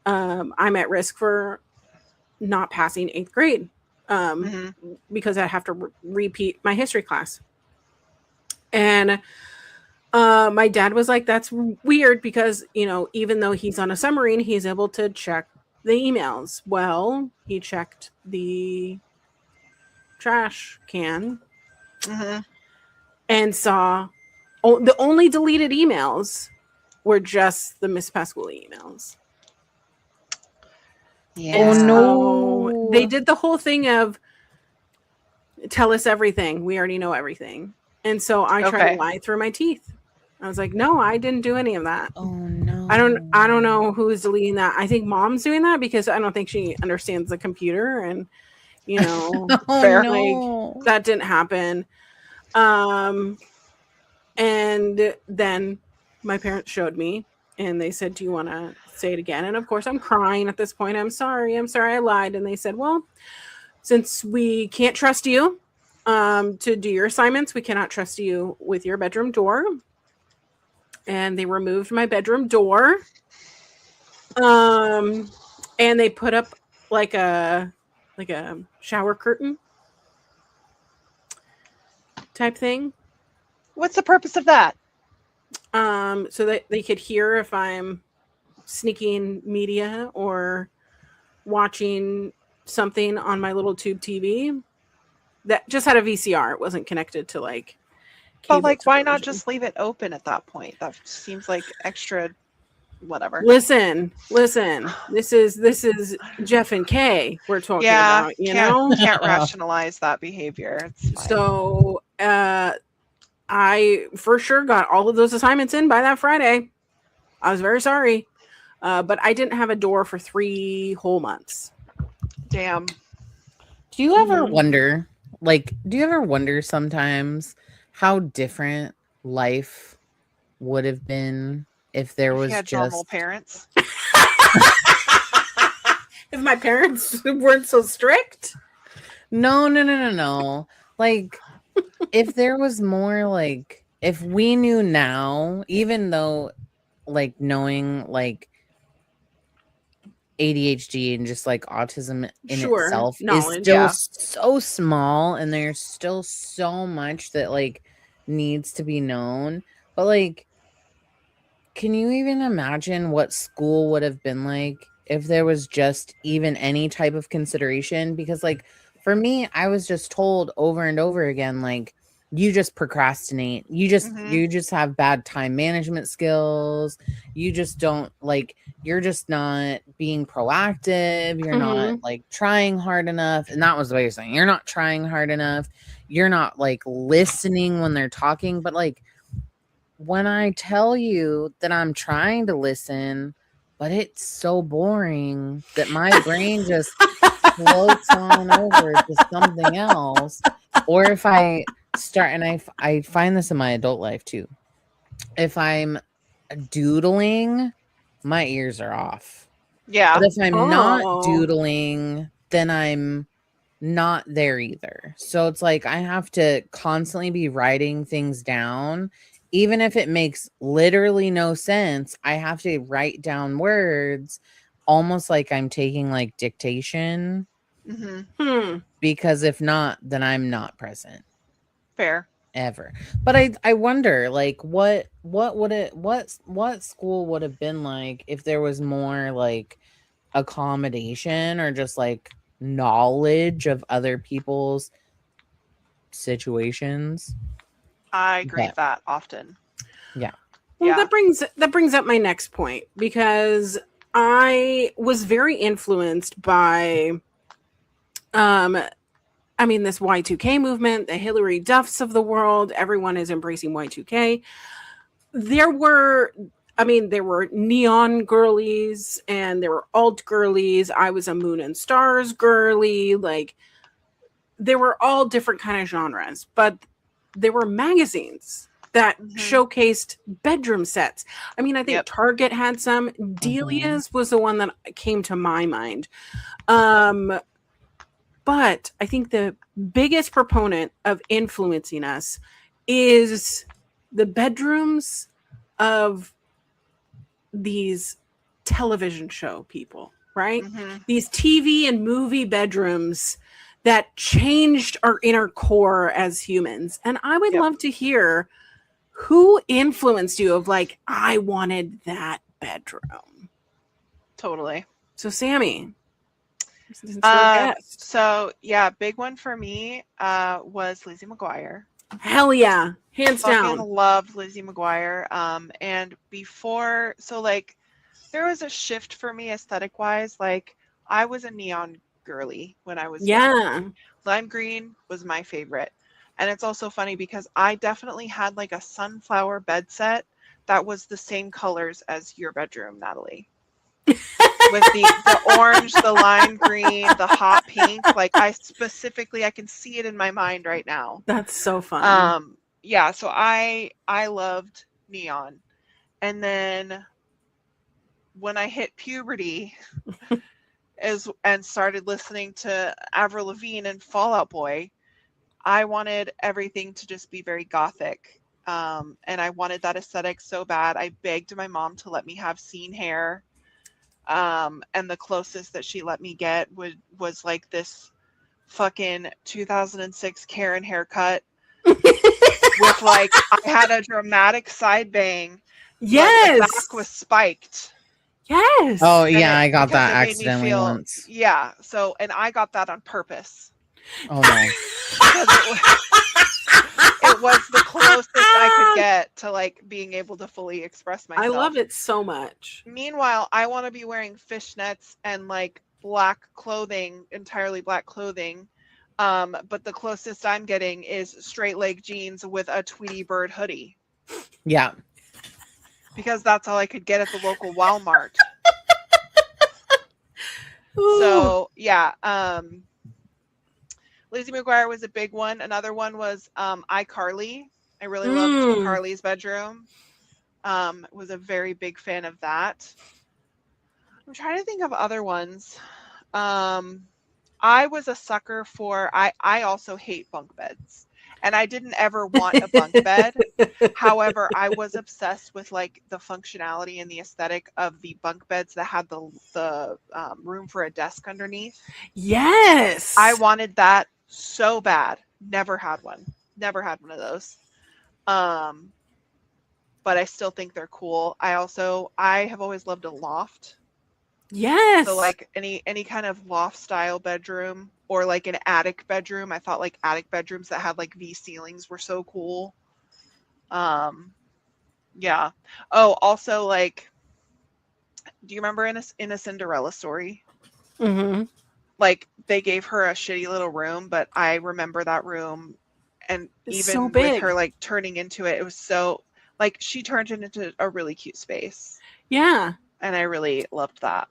I'm at risk for not passing 8th grade because I have to repeat my history class. And my dad was like, that's weird because, even though he's on a submarine, he's able to check the emails. Well, he checked the trash can and saw the only deleted emails were just the Miss Pasquale emails.
Yeah.
And
Oh,
so
no.
they did the whole thing of tell us everything. We already know everything. And so I tried to lie through my teeth. I was like, no, I didn't do any of that.
Oh no.
I don't know who's deleting that. I think mom's doing that because I don't think she understands the computer and
Oh,
fair.
no.
Like that didn't happen. And then my parents showed me and they said, do you want to say it again? And of course I'm crying at this point. I'm sorry I lied. And they said, well, since we can't trust you to do your assignments, we cannot trust you with your bedroom door. And they removed my bedroom door. And they put up like a shower curtain type thing.
What's the purpose of that?
So that they could hear if I'm sneaking media or watching something on my little tube TV that just had a VCR. It wasn't connected to like
But like, why not
television.
just leave it open at that point? That seems like extra whatever.
Listen. This is Jeff and Kay we're talking about,
can't rationalize that behavior. It's fine.
So I for sure got all of those assignments in by that Friday. I was very sorry. But I didn't have a door for 3 whole months.
Damn.
Do you ever wonder, sometimes how different life would have been if there was
had
just
normal parents?
If my parents weren't so strict?
No. Like, if there was more, like, if we knew now, even though, like, knowing, like, ADHD and just, like, autism in itself
knowledge,
is still so small, and there's still so much that, like, needs to be known. But, like, can you even imagine what school would have been like if there was just even any type of consideration? Because, like, for me, I was just told over and over again, like, you just procrastinate. You just have bad time management skills. You just don't, like, you're just not being proactive. You're not, like, trying hard enough. And that was what you're saying. You're not trying hard enough. You're not, like, listening when they're talking. But, like, when I tell you that I'm trying to listen, but it's so boring that my brain just floats on over to something else. Or if I start, and I find this in my adult life too, if I'm doodling, my ears are off.
Yeah.
But if I'm not doodling, then I'm not there either. So it's like I have to constantly be writing things down. Even if it makes literally no sense, I have to write down words almost like I'm taking, like, dictation. Because if not, then I'm not present.
Fair.
Ever. But I wonder, like, what school would have been like if there was more, like, accommodation or just, like, knowledge of other people's situations.
I agree with that often.
Yeah.
Well, that brings up my next point, because I was very influenced by, this Y2K movement, the Hillary Duffs of the world. Everyone is embracing Y2K. There were neon girlies and there were alt girlies. I was a Moon and Stars girly. Like, there were all different kind of genres, but there were magazines that showcased bedroom sets. I mean, I think Target had some. Delia's was the one that came to my mind. But I think the biggest proponent of influencing us is the bedrooms of these television show people, right? These TV and movie bedrooms that changed our inner core as humans. And I would love to hear who influenced you of like, I wanted that bedroom.
Totally.
So Sammy,
so yeah, big one for me was Lizzie McGuire.
Hell yeah, hands down.
Loved Lizzie McGuire. And before, so like, there was a shift for me aesthetic wise. Like, I was a neon girly when I was young. Lime green was my favorite. And it's also funny because I definitely had like a sunflower bed set that was the same colors as your bedroom, Natalie. With the orange, the lime green, the hot pink. Like, I can see it in my mind right now.
That's so fun.
Yeah, so I loved neon. And then when I hit puberty and started listening to Avril Lavigne and Fall Out Boy, I wanted everything to just be very gothic. And I wanted that aesthetic so bad. I begged my mom to let me have scene hair. And the closest that she let me get was like this fucking 2006 Karen haircut with like, I had a dramatic side bang.
Yes.
The back was spiked.
Yes.
Oh yeah, I got that accidentally once.
Yeah. So, and I got that on purpose.
Oh no.
It was the closest I could get to like being able to fully express myself.
I love it so much.
Meanwhile, I want to be wearing fishnets and like black clothing, entirely black clothing. But the closest I'm getting is straight leg jeans with a Tweety Bird hoodie.
Yeah.
Because that's all I could get at the local Walmart. So yeah, Lizzie McGuire was a big one. Another one was iCarly. I really loved Carly's bedroom. Was a very big fan of that. I'm trying to think of other ones. I was a sucker for, I also hate bunk beds. And I didn't ever want a bunk bed. However, I was obsessed with like the functionality and the aesthetic of the bunk beds that had the room for a desk underneath.
Yes.
I wanted that so bad. Never had one. Never had one of those. But I still think they're cool. I have always loved a loft.
Yes.
So like any kind of loft style bedroom or like an attic bedroom. I thought like attic bedrooms that had like V ceilings were so cool. Yeah. Oh, also like, do you remember in a Cinderella story?
Mm-hmm.
Like they gave her a shitty little room, but I remember that room, and
It's
even
so big.
with her like turning into it, it was so like she turned it into a really cute space.
Yeah.
And I really loved that.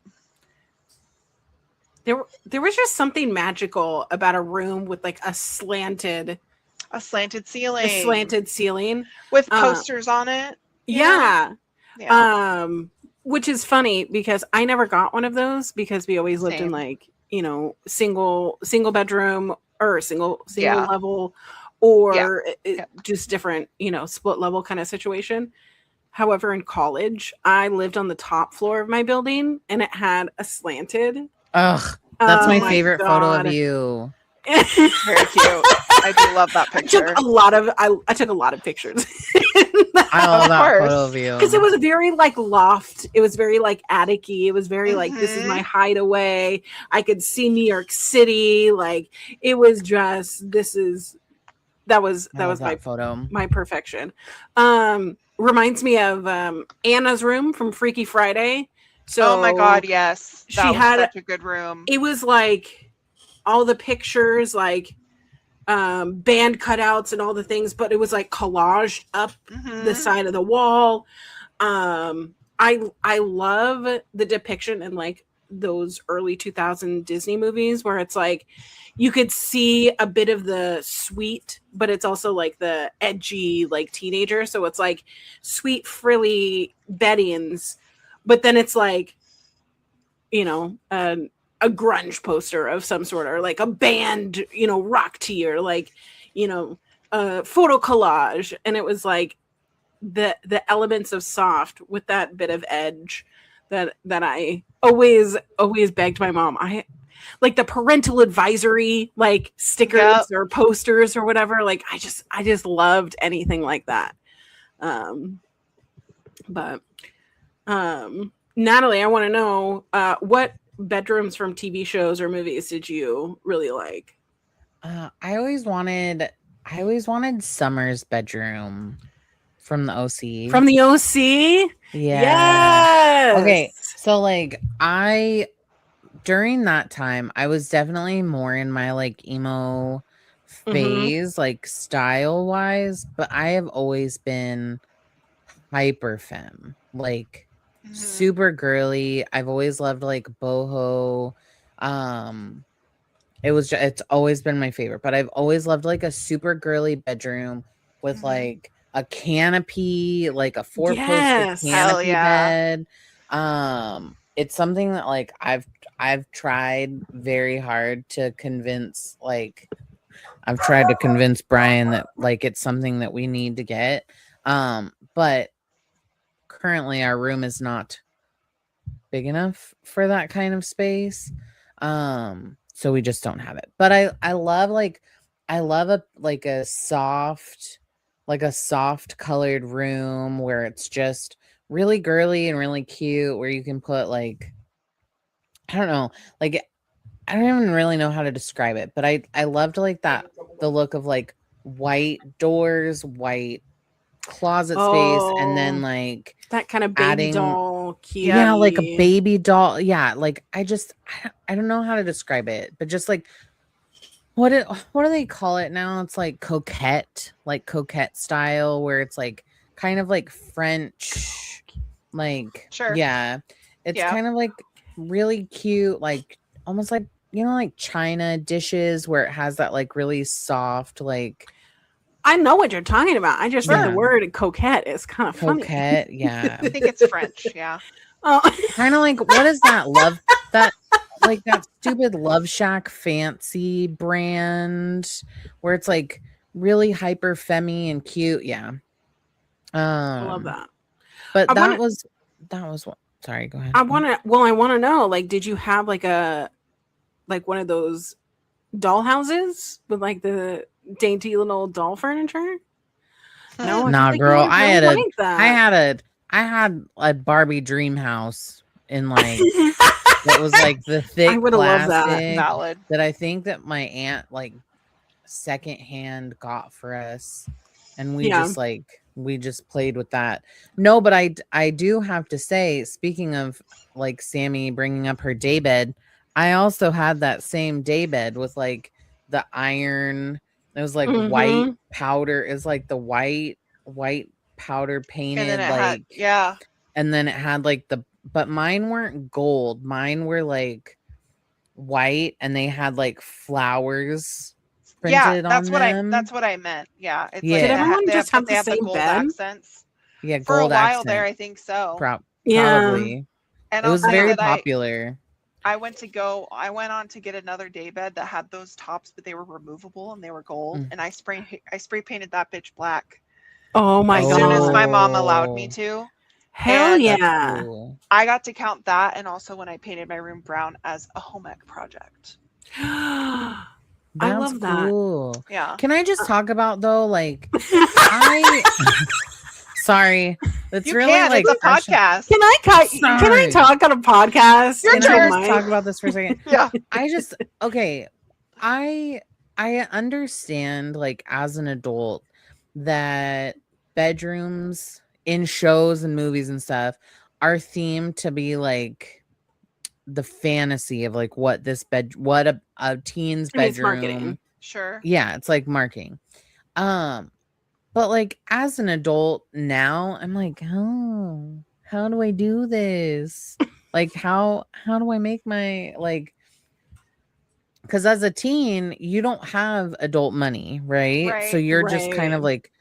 There was just something magical about a room with like a slanted ceiling
with posters on it.
Yeah. Which is funny because I never got one of those because we always lived in like, single bedroom or single level or just different, split level kind of situation. However, in college, I lived on the top floor of my building and it had a slanted.
Ugh, that's my favorite photo of you.
Very cute. I do love that picture.
I took a lot of pictures.
I love that photo of you.
Because it was very like loft. It was very like attic-y. It was very like, this is my hideaway. I could see New York City. Like it was just, that was my
photo.
My perfection. Reminds me of Anna's room from Freaky Friday. So
Oh my God, yes.
she
That was
had
such a good room.
it was like all the pictures, like band cutouts and all the things, but it was like collaged up the side of the wall. I love the depiction in like those early 2000 Disney movies where it's like you could see a bit of the sweet, but it's also like the edgy like teenager. So it's like sweet frilly beddings, but then it's like, you know, a grunge poster of some sort, or like a band, you know, rock tee, or like, you know, a photo collage. And it was like the elements of soft with that bit of edge that I always begged my mom. I like the parental advisory like stickers
Yep.
or posters or whatever. Like I just loved anything like that. But Natalie, I want to know what bedrooms from TV shows or movies did you really like?
I always wanted Summer's bedroom from the OC.
From the OC?
Yeah.
Yes.
Okay. So like during that time, I was definitely more in my like emo phase, like style wise, but I have always been hyper femme, like super girly. I've always loved like boho. It's always been my favorite, but I've always loved like a super girly bedroom with like a canopy, like a 4-poster canopy bed. It's something that like I've tried very hard to convince, like I've tried to convince Brian that like it's something that we need to get. But currently our room is not big enough for that kind of space. So we just don't have it. But I love a soft colored room where it's just really girly and really cute, where you can put like, I don't know, like I don't even really know how to describe it, but I loved like that, the look of like white doors, white closet space, and then like
that kind of baby doll cute.
Yeah, like a baby doll. Yeah, like I don't know how to describe it, but just like what do they call it now? It's like coquette style, where it's like kind of like French, like yeah. It's kind of like really cute, like almost like, you know, like China dishes, where it has that like really soft, like,
I know what you're talking about. I just think the word coquette is kind of funny.
Coquette, yeah.
I think it's French, yeah.
Kind of like, what is that that like that stupid Love Shack fancy brand where it's like really hyper femmy and cute, yeah.
I love that.
But that was what. Sorry, go ahead.
I want to know, like, did you have like one of those doll houses with like the dainty little doll furniture? No,
nah, girl. I had a Barbie dream house in like that was like the thick
I would have loved that.
Valid.
That I think that my aunt like secondhand got for us, and we just played with that. No, but I do have to say, speaking of like Sammy bringing up her daybed, I also had that same daybed with like the iron. It was like white powder. It was like the white powder painted, and like and then it had like but mine weren't gold. Mine were like white, and they had like flowers printed on them.
That's what I meant. Yeah. It's
Did everyone just have the same
gold
bed?
accents?
Yeah, gold
for a while
accent.
there, I think so.
Probably.
And
it was very popular.
I went on to get another daybed that had those tops, but they were removable and they were gold. And I spray painted that bitch black.
Oh my god!
As soon as my mom allowed me to.
Hell yeah!
Cool.
I got to count that, and also when I painted my room brown as a home ec project.
I love that.
Yeah.
Can I just talk about though, like sorry, it's really like
it's a podcast.
Can I talk on a podcast?
Your turn.
Talk about this for a second.
Yeah.
I understand, like, as an adult, that bedrooms in shows and movies and stuff our theme to be like the fantasy of like what a teen's
I mean, it's
bedroom.
marketing.
Sure.
Yeah, it's like marketing. But like as an adult now, I'm like, oh, how do I do this? Like how do I make my like, because as a teen, you don't have adult money, right? So
Right.
you're just kind of
Right.
like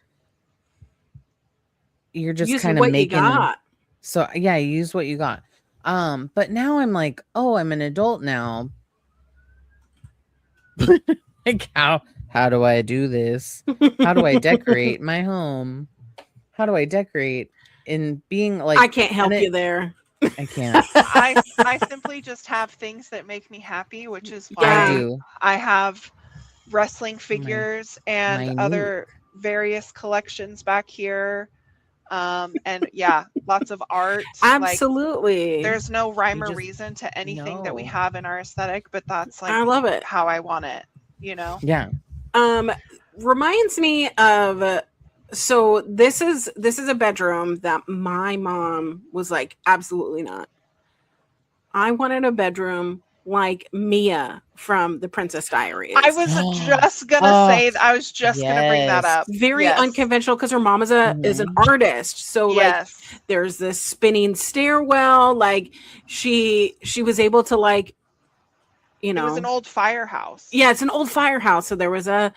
you're just
Use
kind of
what you
making.
got.
So yeah, you use what you got. But now I'm like, oh, I'm an adult now. Like how do I do this? How do I decorate my home? How do I decorate in being like
I can't help
and
you there.
I can't.
I simply just have things that make me happy, which is
I
why
do.
I have wrestling figures and
minute.
other various collections back here. And yeah, lots of art. Like,
Absolutely.
there's no rhyme or
just-
reason to anything that we
no.
have in our aesthetic, but that's like
I love it.
how I want it, you know?
Yeah.
Reminds me of so this is a bedroom that my mom was like, absolutely not. I wanted a bedroom like Mia from The Princess Diaries.
I was just gonna say I was just gonna bring that
yes.
up.
Very
Yes.
unconventional because her mom is an artist. So like
Yes.
there's this spinning stairwell. Like she was able to like, you
It
know,
was an old firehouse.
yeah, it's an old firehouse. So there was a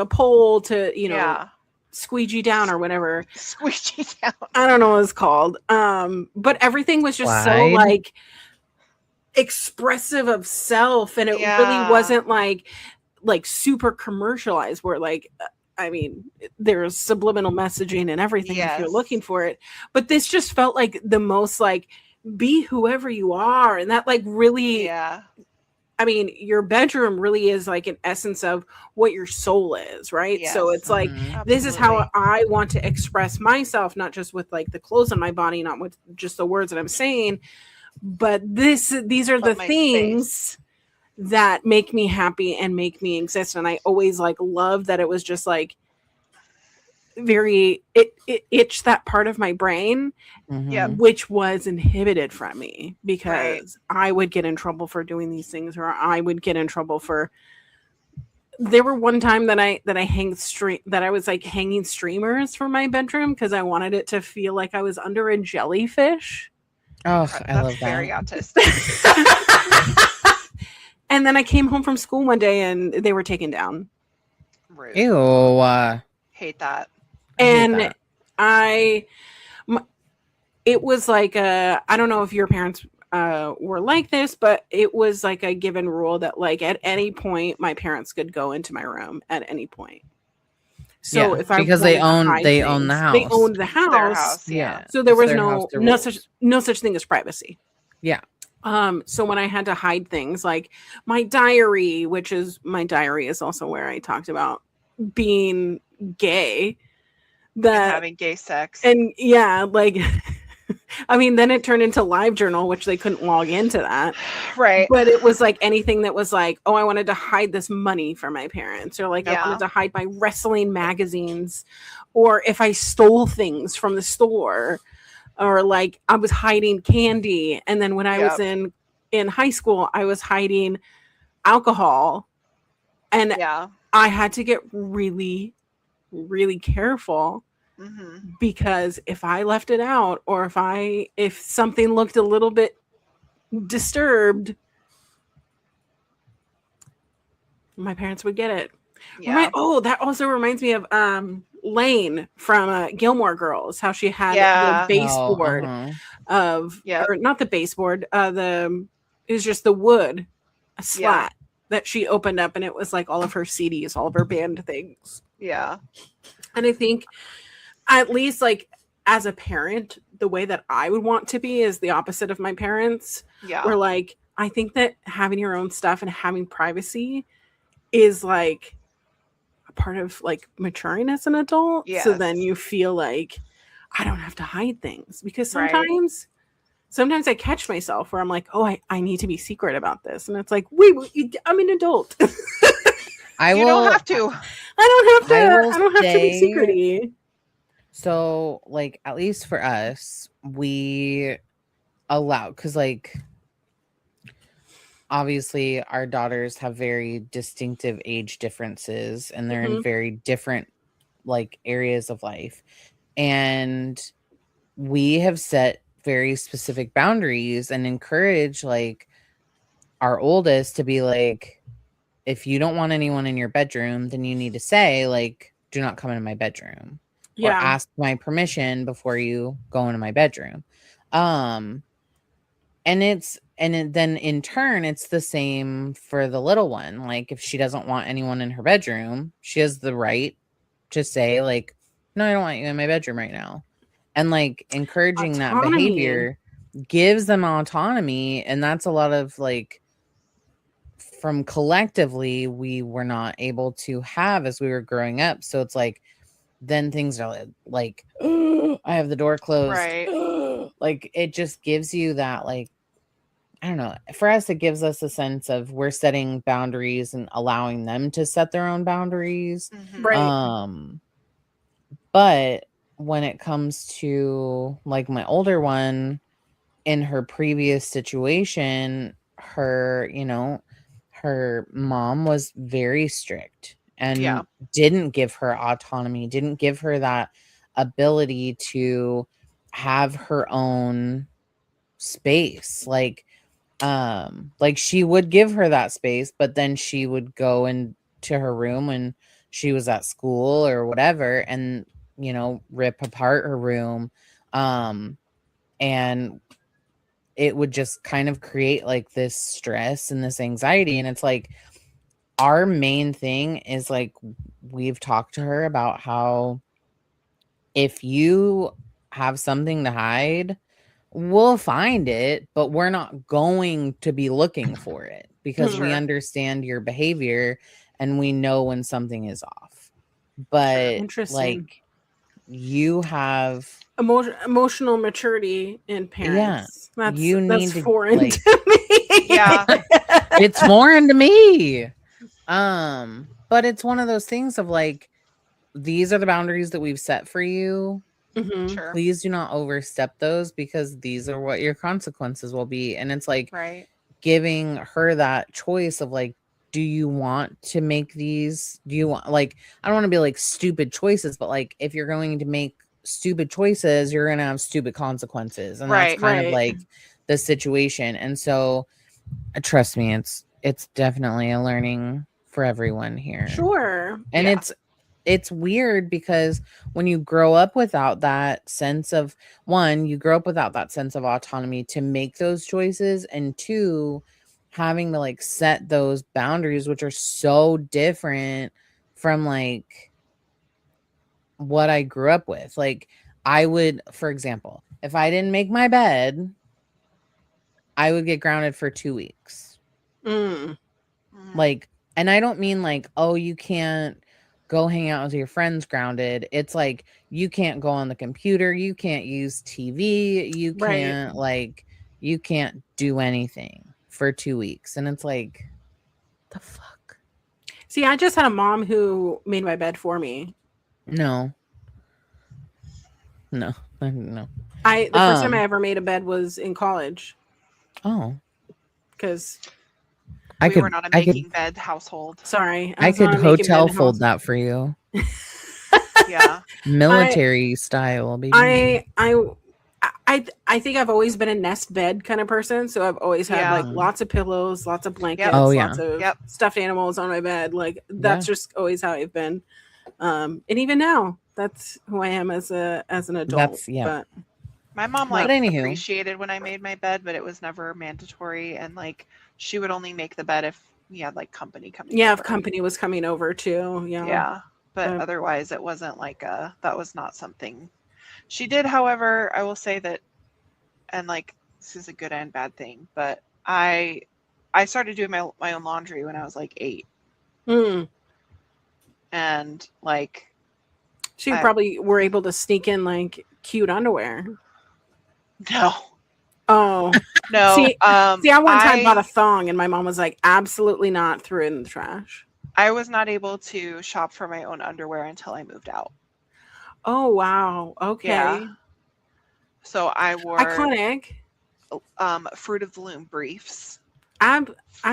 pole to, you know,
Yeah.
squeegee down or whatever.
Squeegee down.
I don't know what it's called. But everything was just so
Slide.
like expressive of self, and it really
Yeah.
wasn't like super commercialized where like I mean there's subliminal messaging and everything if you're
Yes.
looking for it, but this just felt like the most like be whoever you are, and that like really
Yeah.
I mean your bedroom really is like an essence of what your soul is, right? So
Yes.
it's like
Mhm.
this is how
Absolutely.
I want to express myself, not just with like the clothes on my body, not with just the words that I'm saying, but these are the
But my
things that make me happy and make me exist. And I always like love that it was just like very it itched that part of my brain,
Yep.
which was inhibited from me because
Right.
I would get in trouble for doing these things, or I would get in trouble for there were one time that I was like hanging streamers for my bedroom because I wanted it to feel like I was under a jellyfish.
Oh,
That's
I love
very
that.
autistic.
And then I came home from school one day and they were taken down.
Rude.
Ew.
Hate that.
And it was like I don't know if your parents were like this, but it was like a given rule that like at any point my parents could go into my room at any point. So
Yeah,
if I
because they
wanted to
own-
hide
they own the
things, they
house.
owned the
It's their
house.
house. Yeah.
So there
It's
was
their house, their rules.
no such thing as privacy.
Yeah.
So when I had to hide things like my diary, my diary is also where I talked about being gay,
And
that
having gay sex.
and yeah, like I mean, then it turned into LiveJournal, which they couldn't log into that.
Right.
But it was like anything that was like, oh, I wanted to hide this money from my parents, or like I
Yeah.
wanted to hide my wrestling magazines, or if I stole things from the store, or like I was hiding candy. And then when I was in high school, I was hiding alcohol, and
Yeah.
I had to get really, really careful
Mm-hmm.
because if I left it out, or if something looked a little bit disturbed, my parents would get it.
Yeah.
That also reminds me of Lane from Gilmore Girls, how she had
Yeah.
the baseboard of
Yep.
or not the baseboard, it was just the wood, a slat that she opened up, and it was like all of her CDs, all of her band things.
Yeah.
And I think at least like as a parent, the way that I would want to be is the opposite of my parents.
Yeah.
Where like I think that having your own stuff and having privacy is like a part of like maturing as an adult. So then
Yes.
you feel like I don't have to hide things, because
Right.
sometimes I catch myself where I'm like, oh, I need to be secret about this, and it's like, wait, I'm an adult.
You don't have to.
I don't
will
have to be
say-
secrety.
So, like, at least for us, we allow, because like obviously our daughters have very distinctive age differences and they're in very different like areas of life, and we have set very specific boundaries and encourage like our oldest to be like, if you don't want anyone in your bedroom, then you need to say like, do not come into my bedroom, or
Yeah.
ask my permission before you go into my bedroom. And then in turn, it's the same for the little one. Like if she doesn't want anyone in her bedroom, she has the right to say like, no, I don't want you in my bedroom right now. And like encouraging that
Autonomy.
behavior gives them autonomy. And that's a lot of like from collectively we were not able to have as we were growing up. So it's like then things are like I have the door closed.
Right.
Like it just gives you that like, I don't know. For us, it gives us a sense of we're setting boundaries and allowing them to set their own boundaries.
Mhm.
Right.
But when it comes to like my older one, in her previous situation, her, you know, her mom was very strict and
Yeah.
didn't give her autonomy, didn't give her that ability to have her own space. Like she would give her that space, but then she would go into her room when she was at school or whatever and, you know, rip apart her room. And it would just kind of create like this stress and this anxiety. And it's like our main thing is like we've talked to her about how if you have something to hide, we'll find it, but we're not going to be looking for it because we
Sure.
understand your behavior and we know when something is off. But
Interesting.
like you have
Emotional maturity in parents. That's
you need to,
foreign
like,
to me.
Yeah.
it's foreign to me. But it's one of those things of like, these are the boundaries that we've set for you.
Mhm.
Sure.
Please do not overstep those because these are what your consequences will be. And it's like
Right.
giving her that choice of like, do you want to make these? Do you want, like, I don't want to be like stupid choices, but like if you're going to make stupid choices, you're going to have stupid consequences. And that's
Right.
kind of
Right.
like the situation. And so trust me, it's definitely a learning for everyone here.
Sure.
And
Yeah.
it's weird because when you grow up without that sense of, one, you grow up without that sense of autonomy to make those choices, and two, having to like set those boundaries, which are so different from like what I grew up with. Like I would, for example, if I didn't make my bed, I would get grounded for 2 weeks.
Mm.
Mhm.
Like, and I don't mean like, oh, you can't go hang out with your friends grounded. It's like you can't go on the computer, you can't use TV, you
Right.
can't like you can't do anything for 2 weeks. And it's like, the fuck?
See, I just had a mom who made my bed for me.
No. No. No.
The first time I ever made a bed was in college
Oh.
because
I
We were
could
not a
I could
making bed household.
sorry,
I
was not
could
a making
hotel
bed
fold
house.
that for you.
Yeah.
Military style, baby.
I think I've always been a nest bed kind of person, so I've always had
Yeah.
like lots of pillows, lots of blankets,
Oh, yeah.
lots of
Yep.
stuffed animals on my bed. Like that's
Yeah.
just always how I've been. And even now, that's who I am as an adult.
That's, yeah.
But
My mom
But
like
anywho.
appreciated when I made my bed, but it was never mandatory, and like she would only make the bed if we had like company coming
yeah,
over.
if company was coming over too.
Yeah. But
But-
otherwise it wasn't like that was not something she did. However, I will say that, and like this is a good and bad thing, but I started doing my own laundry when I was like 8.
Mm.
And like
So you
I-
probably were able to sneak in like cute underwear.
no.
Oh.
No.
See, I one time bought a
I
thong and my mom was like, absolutely not, threw it in the trash.
was not able to shop for my own underwear until I moved out.
Oh, wow. Okay.
Yeah. So I wore
Iconic.
Fruit of the Loom briefs
I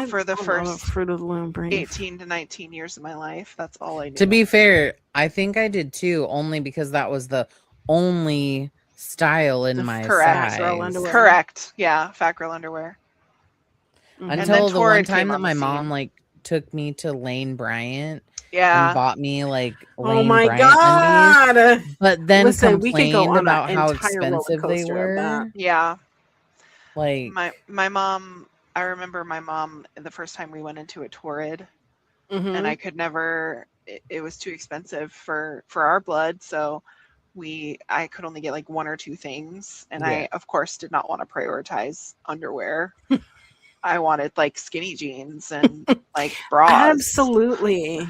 for the
love a
first
Fruit of the Loom brief.
18 to 19 years of my life. That's all I knew.
To be fair, I think I did too, only because that was the only style in my
Correct.
Girl
size.
underwear.
Correct. Yeah, fat girl underwear.
Mhm.
And
Until
then
the one
Torrid
time
came
that
on the
my mom
scene.
like took me to Lane Bryant
Yeah.
and bought me like
Oh
Lane
my
Bryant undies,
god!
but then
Listen, we could go
complained
on
about
an
how
entire roller
expensive they
coaster of that.
were.
Yeah.
Like,
My mom, I remember my mom the first time we went into a Torrid,
Mhm.
and I could never, it was too expensive for our blood, so I could only get like one or two things, and
Yeah.
I of course did not want to prioritize underwear. I wanted like skinny jeans and like bras.
Absolutely.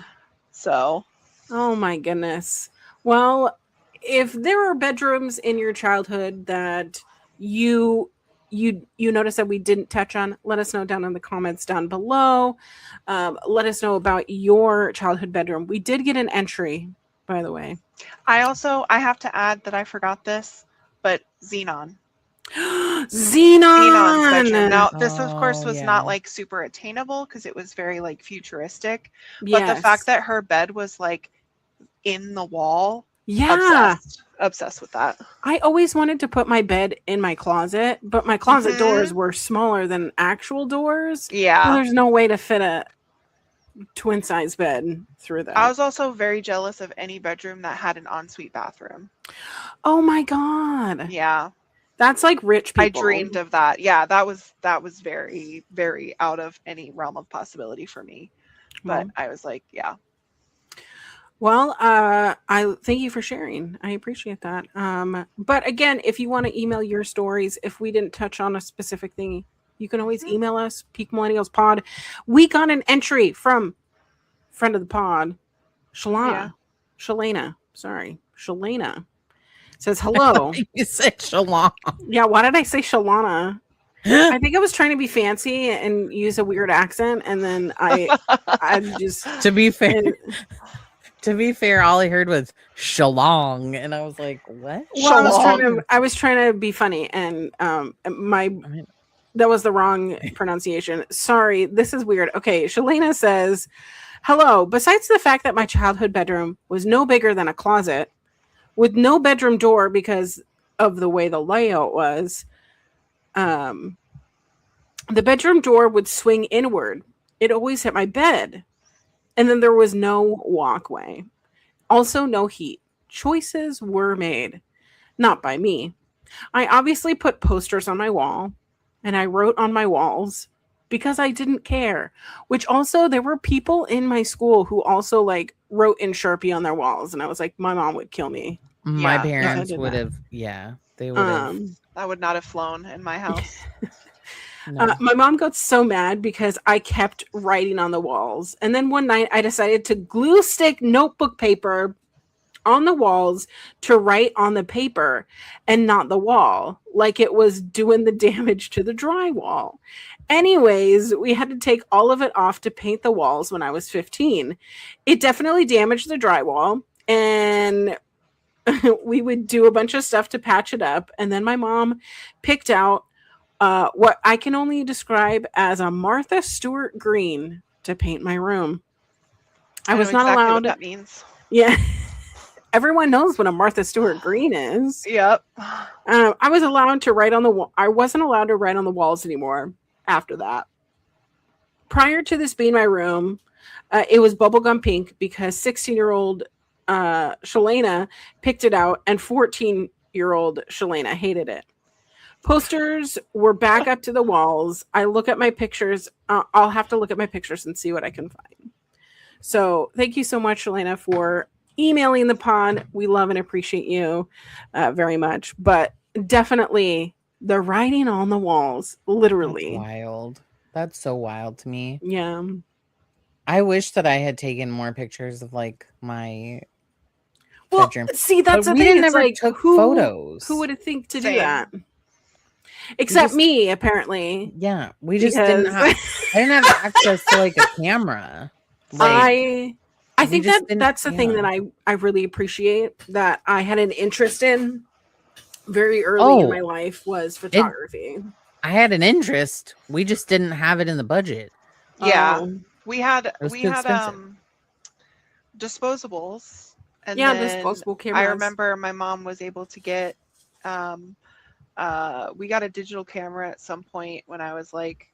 So
Oh my goodness. Well, if there are bedrooms in your childhood that you notice that we didn't touch on, let us know down in the comments down below. Let us know about your childhood bedroom. We did get an entry, by the way.
I have to add that I forgot this, but Xenon. Xenon's bedroom. Now, this of course
Oh,
was
yeah.
not like super attainable because it was very like futuristic. But the
Yes.
fact that her bed was like in the wall,
Yeah.
obsessed with that.
I always wanted to put my bed in my closet, but my closet doors were smaller than actual doors. So
Yeah.
there's no way to fit a twin size bed through that.
I was also very jealous of any bedroom that had an ensuite bathroom.
Oh my god.
Yeah.
That's like rich people.
I dreamed of that. Yeah, that was very, very out of any realm of possibility for me. But I was like, yeah.
Well, I thank you for sharing. I appreciate that. But again, if you want to email your stories, if we didn't touch on a specific thing, you can always email us, Peak Millennials Pod. We got an entry from friend of the pod, Shalana. Shalana says hello.
You said Shalana.
Yeah, why did I say Shalana? I think I was trying to be fancy and use a weird accent, and then I just
To be fair, all I heard was Shalong, and I was like, "What?"
Well, I was trying to be funny, and that was the wrong pronunciation. Sorry, this is weird. Okay, Shalana says, "Hello. Besides the fact that my childhood bedroom was no bigger than a closet, with no bedroom door because of the way the layout was, the bedroom door would swing inward. It always hit my bed. And then there was no walkway. Also, no heat. Choices were made. Not by me. I obviously put posters on my wall, and I wrote on my walls because I didn't care. Which also, there were people in my school who also like wrote in Sharpie on their walls, and I was like, my mom would kill me.
My parents would have. Yeah, they would have.
That would not have flown in my house.
No.
My mom got so mad because I kept writing on the walls. And then one night I decided to glue stick notebook paper on the walls to write on the paper and not the wall, like it was doing the damage to the drywall. Anyways, we had to take all of it off to paint the walls when I was 15. It definitely damaged the drywall, and we would do a bunch of stuff to patch it up. And then my mom picked out what I can only describe as a Martha Stewart green to paint my room. I was not allowed.
What that means.
Yeah. Everyone knows what a Martha Stewart green is.
Yep.
I was allowed to write on the wall. I wasn't allowed to write on the walls anymore after that. Prior to this being my room, it was bubblegum pink because 16-year-old Shalana picked it out and 14-year-old Shalana hated it. Posters were back up to the walls. I look at my pictures. I'll have to look at my pictures and see what I can find. So thank you so much, Shalana, for emailing the pod. We love and appreciate you very much. But definitely the writing on the walls, literally.
That's wild. That's so wild to me.
Yeah.
I wish that I had taken more pictures of like my
well,
bedroom.
See, that's
but
the
we
thing. It's
never
like
took
who,
photos.
Who would think to
Same.
do that? Except me, apparently.
Yeah, we just didn't have. I didn't have access to like a camera.
Like, I think that's the thing that I really appreciate that I had an interest in very early in my life was photography.
I had an interest. We just didn't have it in the budget.
Yeah,
Oh.
we had
It was too expensive.
disposables, and
Yeah,
then
disposable
I
cameras.
remember my mom was able to get we got a digital camera at some point when I was like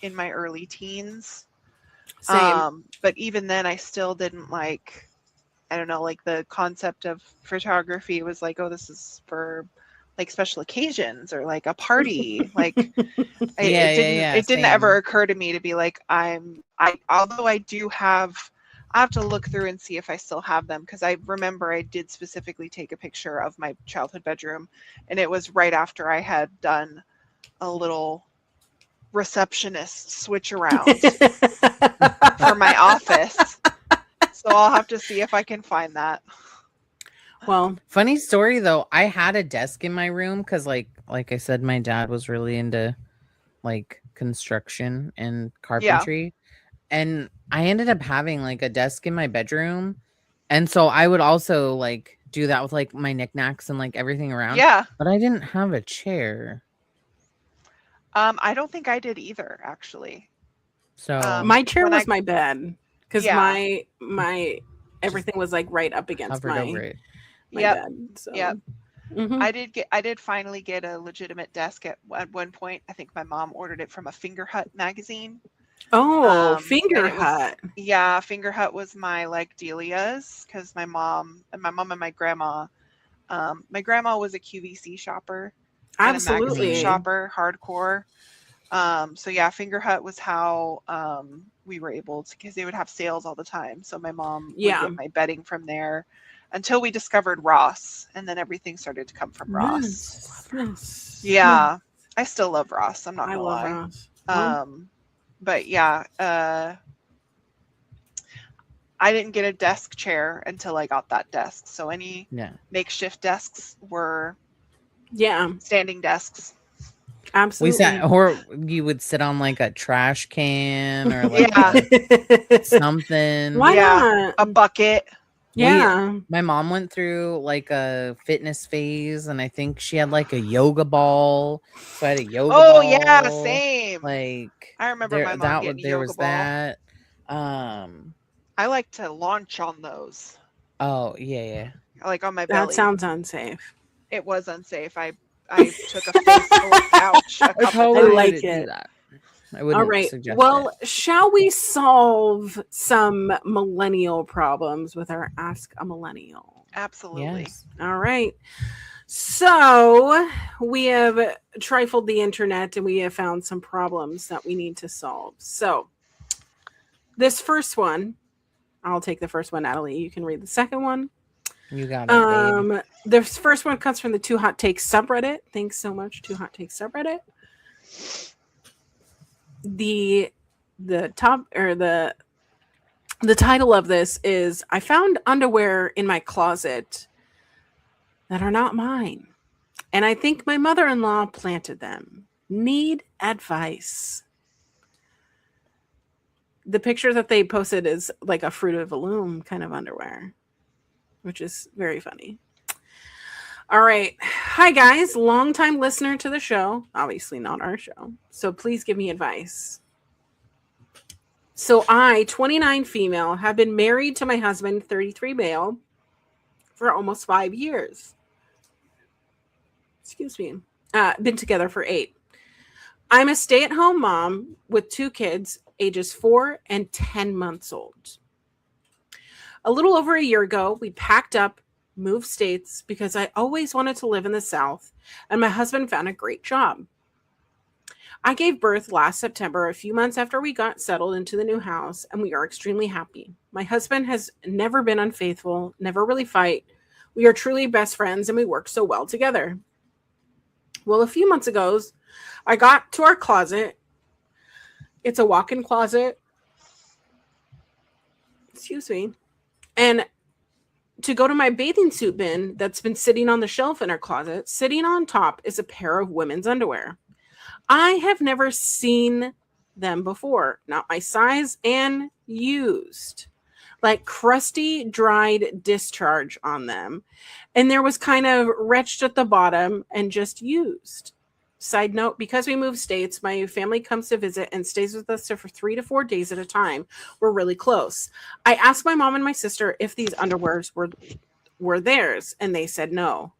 in my early teens.
Same.
But even then I still didn't like, I don't know, like the concept of photography was like, oh, this is for like special occasions or like a party. Like it didn't ever
same.
occur to me to be like, although I have to look through and see if I still have them, because I remember I did specifically take a picture of my childhood bedroom, and it was right after I had done a little receptionist switch around for my office. So I'll have to see if I can find that.
Well,
Funny story though, I had a desk in my room because like I said, my dad was really into like construction and carpentry. And I ended up having like a desk in my bedroom. And so I would also like do that with like my knickknacks and like everything around.
Yeah.
But I didn't have a chair.
I don't think I did either, actually.
So
my chair
when
was my bed because
Yeah.
my everything was like right up against
hovered over
my
it.
Yep.
bed. So
Yep.
mhm.
I did finally get a legitimate desk at one point. I think my mom ordered it from a Finger Hut magazine.
Oh,
And
Finger
it was,
Hut.
yeah, Finger Hut was my like Delia's, because my mom and my grandma, my grandma was a QVC shopper and a magazine
Absolutely.
shopper, hardcore. So yeah, Finger Hut was how we were able to, because they would have sales all the time. So my mom would
Yeah.
get my bedding from there until we discovered Ross, and then everything started to come from Ross.
Yes.
Yeah, I still love Ross. I'm not
I
gonna
love
lie.
Ross. Well,
But yeah, I didn't get a desk chair until I got that desk. So any makeshift desks were standing desks.
Absolutely.
We sat, or you would sit on like a trash can or like something.
Why not?
A bucket.
Yeah.
My mom went through like a fitness phase, and I think she had like a yoga ball. So I had a yoga ball.
Oh yeah, same.
Like
I remember my mom getting a yoga ball.
That.
I like to launch on those.
Oh yeah.
Like on my belly.
That sounds unsafe.
It was unsafe. I took a face full of couch a couple
I
times.
like it.
I wouldn't
All right.
suggest
Well,
it.
shall we solve some millennial problems with our Ask a Millennial?
Absolutely.
Yes.
All right. So we have trifled the internet and we have found some problems that we need to solve. So this first one, I'll take the first one, Natalie. You can read the second one.
You got it, babe.
The first one comes from the Too Hot Takes subreddit. Thanks so much, Too Hot Takes subreddit. The top, or the title of this is, I found underwear in my closet that are not mine, and I think my mother-in-law planted them. Need advice. The picture that they posted is like a Fruit of the Loom kind of underwear, which is very funny. All right. Hi, guys. Longtime listener to the show. Obviously not our show. So please give me advice. So I, 29 female, have been married to my husband, 33 male, for almost 5 years. Excuse me. Been together for 8. I'm a stay-at-home mom with 2 kids, ages 4 and 10 months old. A little over a year ago, we packed up, moved states because I always wanted to live in the South, and my husband found a great job. I gave birth last September, a few months after we got settled into the new house, and we are extremely happy. My husband has never been unfaithful, never really fight. We are truly best friends, and we work so well together. Well, a few months ago, I got to our closet. It's a walk-in closet. Excuse me. And to go to my bathing suit bin that's been sitting on the shelf in our closet, sitting on top is a pair of women's underwear. I have never seen them before, not my size, and used. Like crusty, dried discharge on them. And there was kind of wretched at the bottom and just used. Side note, because we moved states, my family comes to visit and stays with us for 3 to 4 days at a time. We're really close. I asked my mom and my sister if these underwears were theirs, and they said no,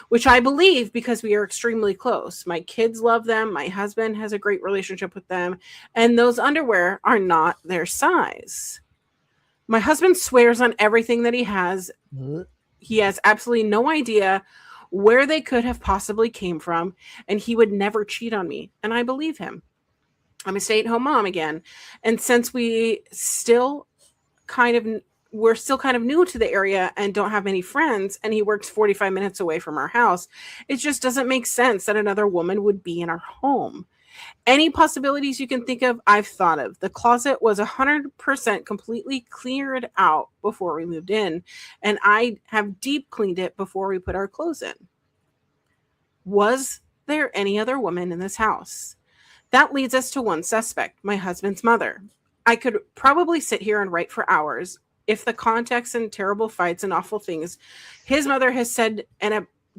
which I believe because we are extremely close. My kids love them. My husband has a great relationship with them, and those underwear are not their size. My husband swears on everything that he has. He has absolutely no idea where they could have possibly came from, and he would never cheat on me, and I believe him. I'm a stay-at-home mom again, and since kind of we're still kind of new to the area and don't have many friends, and he works 45 minutes away from our house, it just doesn't make sense that another woman would be in our home. Any possibilities you can think of, I've thought of. The closet was 100% completely cleared out before we moved in, and I have deep cleaned it before we put our clothes in. Was there any other woman in this house? That leads us to one suspect, my husband's mother. I could probably sit here and write for hours if the context and terrible fights and awful things his mother has said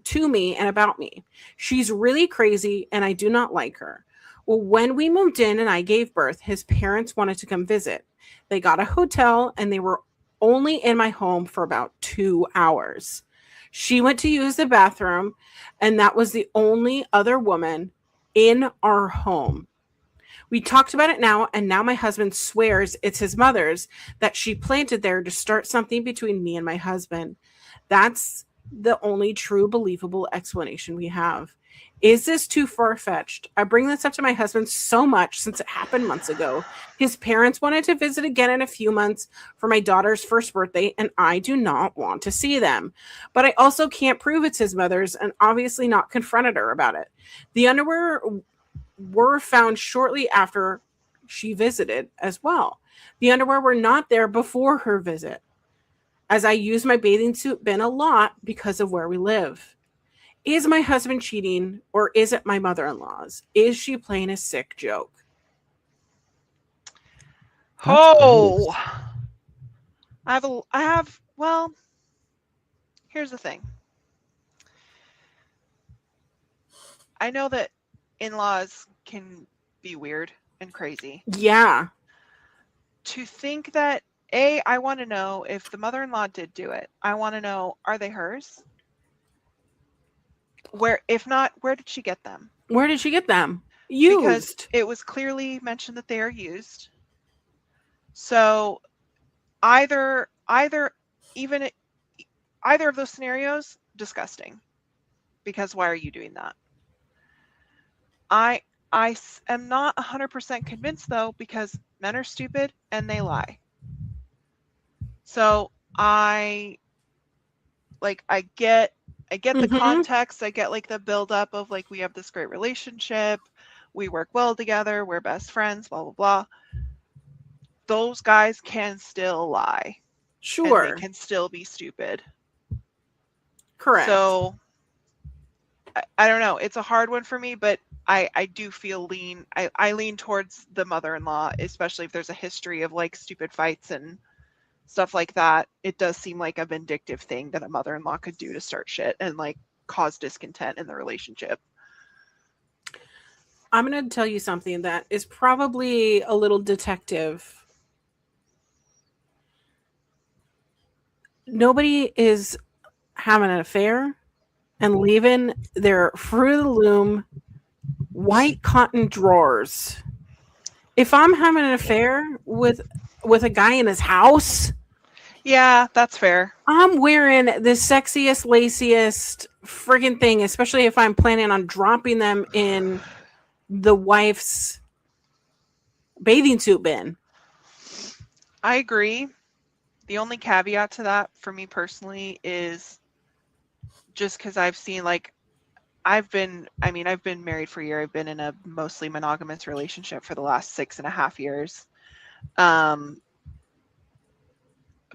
to me and about me. She's really crazy and I do not like her. Well, when we moved in and I gave birth, his parents wanted to come visit. They got a hotel and they were only in my home for about 2 hours. She went to use the bathroom, and that was the only other woman in our home. We talked about it now, and now my husband swears it's his mother's that she planted there to start something between me and my husband. That's the only true believable explanation we have. Is this too far-fetched? I bring this up to my husband so much since it happened months ago. His parents wanted to visit again in a few months for my daughter's first birthday, and I do not want to see them. But I also can't prove it's his mother's and obviously not confronted her about it. The underwear were found shortly after she visited as well. The underwear were not there before her visit, as I use my bathing suit bin a lot because of where we live. Is my husband cheating, or is it my mother-in-law's? Is she playing a sick joke?
Oh, well, here's the thing. I know that in-laws can be weird and crazy.
Yeah.
To think that, I want to know if the mother-in-law did do it. I want to know, are they hers? If not, where did she get them?
Where did she get them? Used.
Because it was clearly mentioned that they are used. So either of those scenarios, disgusting. Because why are you doing that? I am not 100% convinced though, because men are stupid and they lie. So I get the context. I get like the buildup of like, we have this great relationship, we work well together, we're best friends, blah blah blah. Those guys can still lie.
Sure.
And they can still be stupid.
Correct.
So I don't know. It's a hard one for me, but I do feel I lean towards the mother-in-law, especially if there's a history of like stupid fights and stuff like that. It does seem like a vindictive thing that a mother-in-law could do to start shit and like cause discontent in the relationship.
I'm going to tell you something that is probably a little detective. Nobody is having an affair and leaving their Fruit of the Loom white cotton drawers. If I'm having an affair with a guy in his house,
yeah, that's fair.
I'm wearing the sexiest, laciest friggin' thing, especially if I'm planning on dropping them in the wife's bathing suit bin.
I agree. The only caveat to that for me personally is just because I've seen like, I've been married for a year. I've been in a mostly monogamous relationship for the last 6.5 years.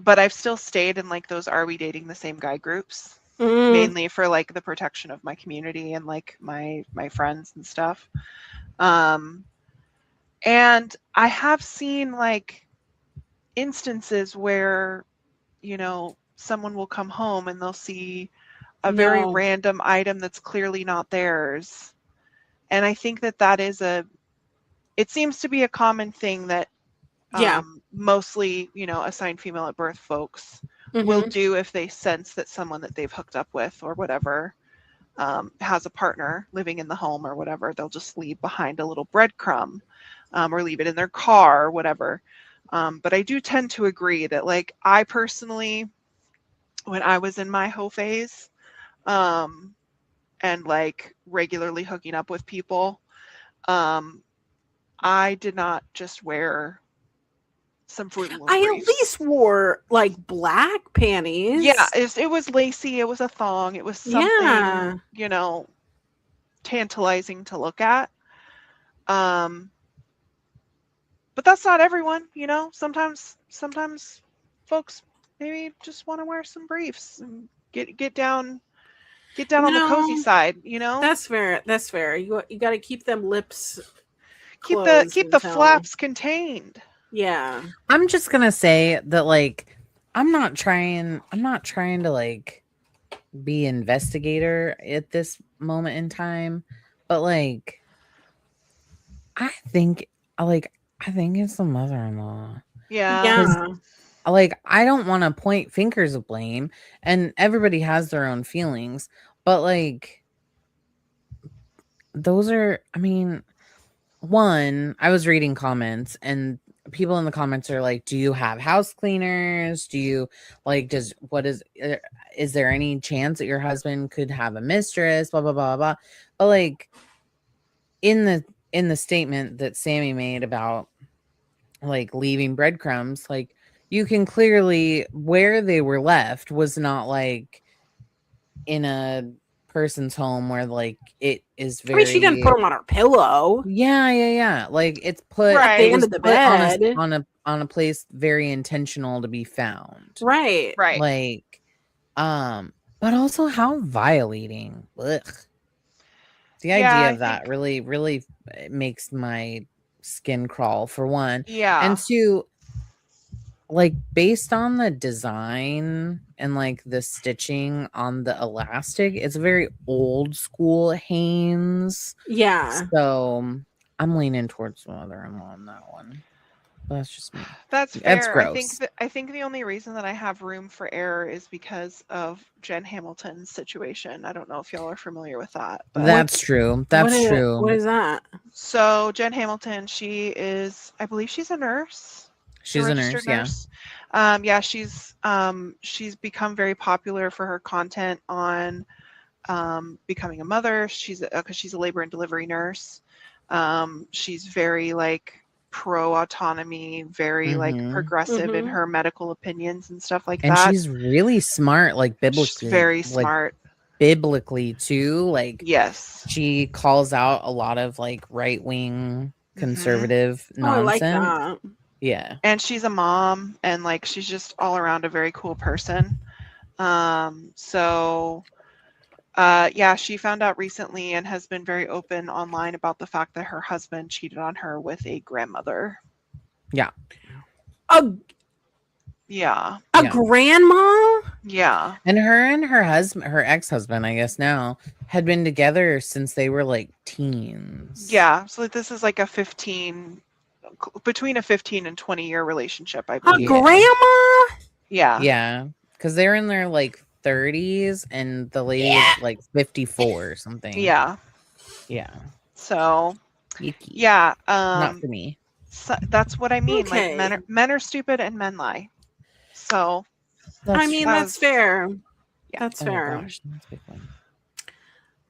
But I've still stayed in like those "are we dating the same guy" groups, mainly for like the protection of my community and like my friends and stuff. And I have seen like instances where, you know, someone will come home and they'll see a very random item that's clearly not theirs, And I think that is it seems to be a common thing that
Yeah.
mostly, assigned female at birth folks will
Mhm.
do if they sense that someone that they've hooked up with or whatever has a partner living in the home or whatever. They'll just leave behind a little breadcrumb or leave it in their car or whatever. But I do tend to agree that, like, I personally, when I was in my hoe phase and like regularly hooking up with people, I did not just wear some Fruit Loom
I at
briefs.
least wore like black panties.
Yeah, it was lacy. It was a thong. It was something,
Yeah.
Tantalizing to look at. But that's not everyone, Sometimes folks maybe just want to wear some briefs and get down on the cozy side,
That's fair. That's fair. You got to keep them lips
Keep
closed
the flaps contained.
Yeah.
I'm just gonna say that, like, I'm not trying to like be investigator at this moment in time, but like I think it's the mother-in-law.
Yeah.
Like, I don't want to point fingers of blame, and everybody has their own feelings, but like those are, I mean, one, I was reading comments and people in the comments are like, do you have house cleaners? Do you like, is there any chance that your husband could have a mistress? Blah, blah, blah, blah. But like in the statement that Sammy made about like leaving breadcrumbs, like you can clearly, where they were left was not like in a person's home where like it is very,
I mean, she didn't put them on her pillow.
yeah, like it's put
Right.
At the
it
end
was
of the
put
bed.
on a place very intentional to be found,
Right.
like but also how violating. Ugh. The idea of that really makes my skin crawl, for one.
Yeah.
And two, like based on the design and like the stitching on the elastic, it's a very old school Hanes.
Yeah.
So I'm leaning towards the mother-in-law on that one. But that's just me.
That's fair.
That's gross.
I think the only reason that I have room for error is because of Jen Hamilton's situation. I don't know if y'all are familiar with that. But
That's true. That's true.
What is that?
So Jen Hamilton, I believe she's a nurse.
She's a nurse, yeah.
Yeah, she's become very popular for her content on becoming a mother. Because she's a labor and delivery nurse. She's very like pro autonomy, very like progressive in her medical opinions and stuff like that.
And she's really smart, like biblically.
She's very smart.
Biblically too. Like,
yes,
she calls out a lot of like right-wing conservative nonsense.
I like that.
Yeah.
And she's a mom, and like she's just all around a very cool person. Yeah, she found out recently and has been very open online about the fact that her husband cheated on her with a grandmother.
Yeah.
A grandma?
Yeah.
And her husband, her ex-husband, I guess now, had been together since they were like teens.
Yeah. So this is like between a 15 and 20-year relationship, I believe.
A grandma?
Yeah.
Yeah. Because they're in their like 30s and the lady is like 54 or something.
Yeah.
Yeah.
So
Yucky.
Yeah.
Not for me.
So that's what I mean.
Okay.
Like men are stupid and men lie. So
that's fair.
Yeah.
That's fair.
Gosh, that's a big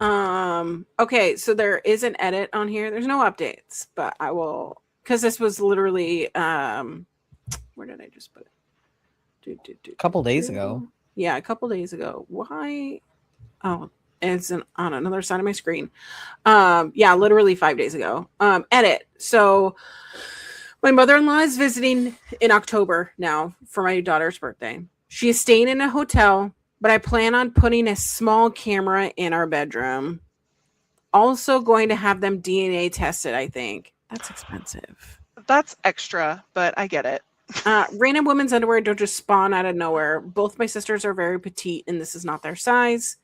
one.
Okay, so there is an edit on here. There's no updates, but I will, because this was literally where did I just put it?
A couple days ago.
Yeah, a couple days ago. Why? Oh, it's on another side of my screen. Yeah, literally 5 days ago. Edit. So my mother-in-law is visiting in October now for my daughter's birthday. She is staying in a hotel, but I plan on putting a small camera in our bedroom. Also going to have them DNA tested, I think. That's expensive.
That's extra, but I get it.
Random women's underwear don't just spawn out of nowhere. Both my sisters are very petite, and this is not their size.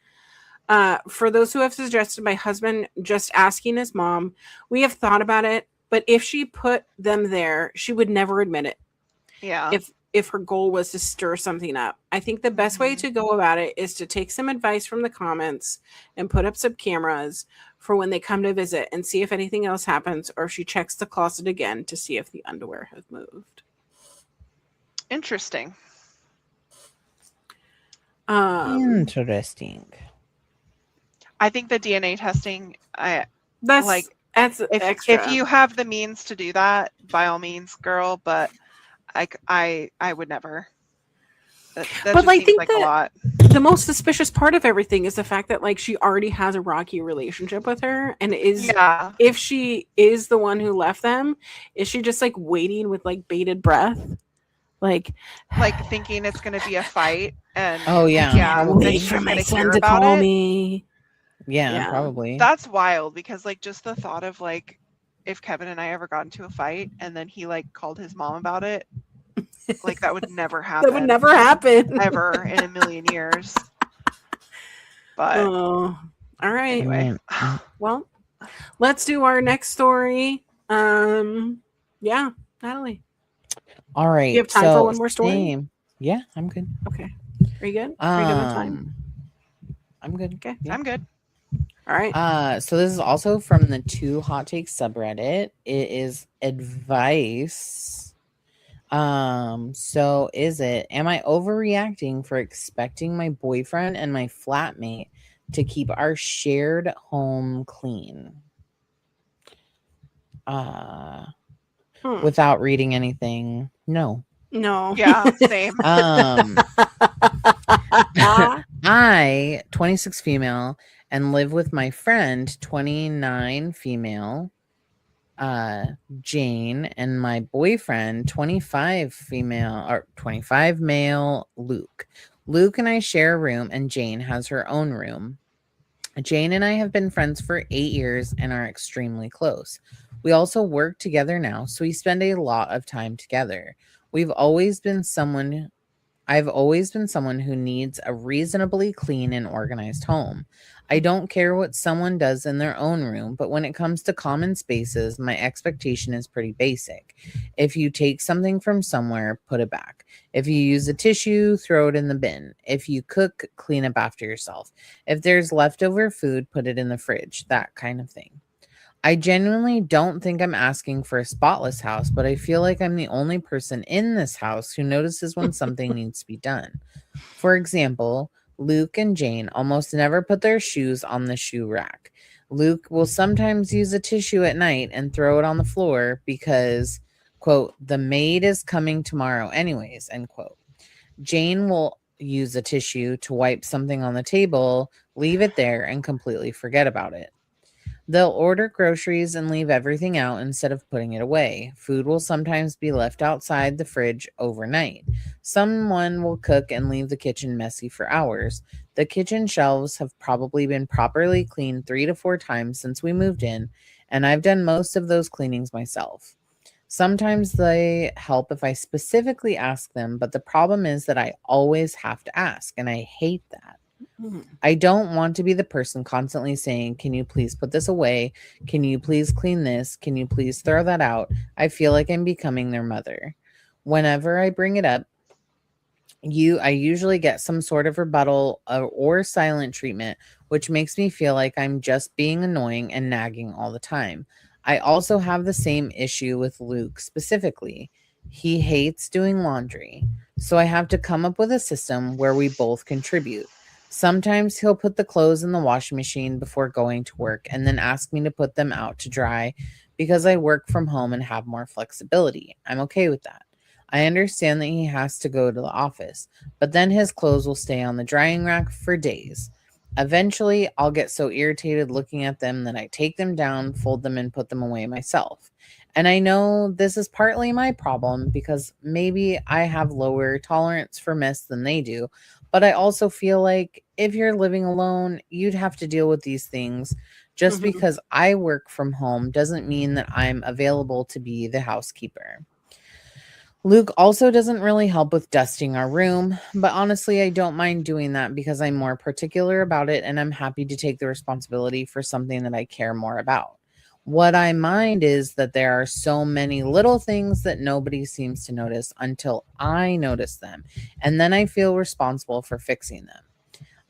For those who have suggested my husband just asking his mom, we have thought about it, but if she put them there, she would never admit it.
Yeah.
If her goal was to stir something up. I think the best way
Mhm.
to go about it is to take some advice from the comments and put up some cameras for when they come to visit and see if anything else happens or if she checks the closet again to see if the underwear has moved.
Interesting.
Interesting.
I think the DNA testing,
That's
like,
that's
if
extra.
you have the means to do that, by all means, girl. But I would never. That
But
just
I
seems
think
like a
that
lot.
the most suspicious part of everything is the fact that like she already has a rocky relationship with her and is
Yeah.
if she is the one who left them, is she just like waiting with like bated breath? Like
Thinking it's going to be a fight, and
Oh, yeah,
yeah,
probably.
then
wait for
she's
my
going to
son
hear
to
about
call
it.
me.
Yeah,
Yeah.
probably.
That's wild, because like just the thought of like if Kevin and I ever got into a fight and then he like called his mom about it, like that would never happen.
That would never happen.
Ever in a million years. But
Oh, all right.
anyway.
Well, let's do our next story. Yeah, Natalie.
All right.
You have time for one more story?
same. Yeah, I'm good.
Okay. Are you good? Are you good with time?
I'm good.
Okay.
Yeah.
I'm good.
All right.
So this is also from the Two Hot Takes subreddit. It is advice. So is it, am I overreacting for expecting my boyfriend and my flatmate to keep our shared home clean? Without reading anything, no.
No.
Yeah, same.
I, 26 female, and live with my friend, 29 female, Jane, and my boyfriend, 25 female or 25 male, Luke. Luke and I share a room, and Jane has her own room. Jane and I have been friends for 8 years and are extremely close. We also work together now, so we spend a lot of time together. I've always been someone who needs a reasonably clean and organized home. I don't care what someone does in their own room, but when it comes to common spaces, my expectation is pretty basic. If you take something from somewhere, put it back. If you use a tissue, throw it in the bin. If you cook, clean up after yourself. If there's leftover food, put it in the fridge, that kind of thing. I genuinely don't think I'm asking for a spotless house, but I feel like I'm the only person in this house who notices when something needs to be done. For example, Luke and Jane almost never put their shoes on the shoe rack. Luke will sometimes use a tissue at night and throw it on the floor because, quote, the maid is coming tomorrow anyways, end quote. Jane will use a tissue to wipe something on the table, leave it there, and completely forget about it. They'll order groceries and leave everything out instead of putting it away. Food will sometimes be left outside the fridge overnight. Someone will cook and leave the kitchen messy for hours. The kitchen shelves have probably been properly cleaned 3 to 4 times since we moved in, and I've done most of those cleanings myself. Sometimes they help if I specifically ask them, but the problem is that I always have to ask, and I hate that. I don't want to be the person constantly saying, can you please put this away? Can you please clean this? Can you please throw that out? I feel like I'm becoming their mother. Whenever I bring it up, I usually get some sort of rebuttal or silent treatment, which makes me feel like I'm just being annoying and nagging all the time. I also have the same issue with Luke specifically. He hates doing laundry, so I have to come up with a system where we both contribute. Sometimes he'll put the clothes in the washing machine before going to work and then ask me to put them out to dry because I work from home and have more flexibility. I'm okay with that. I understand that he has to go to the office, but then his clothes will stay on the drying rack for days. Eventually, I'll get so irritated looking at them that I take them down, fold them, and put them away myself. And I know this is partly my problem because maybe I have lower tolerance for mess than they do, but I also feel like if you're living alone, you'd have to deal with these things. Just because I work from home doesn't mean that I'm available to be the housekeeper. Luke also doesn't really help with dusting our room, but honestly, I don't mind doing that because I'm more particular about it and I'm happy to take the responsibility for something that I care more about. What I mind is that there are so many little things that nobody seems to notice until I notice them, and then I feel responsible for fixing them.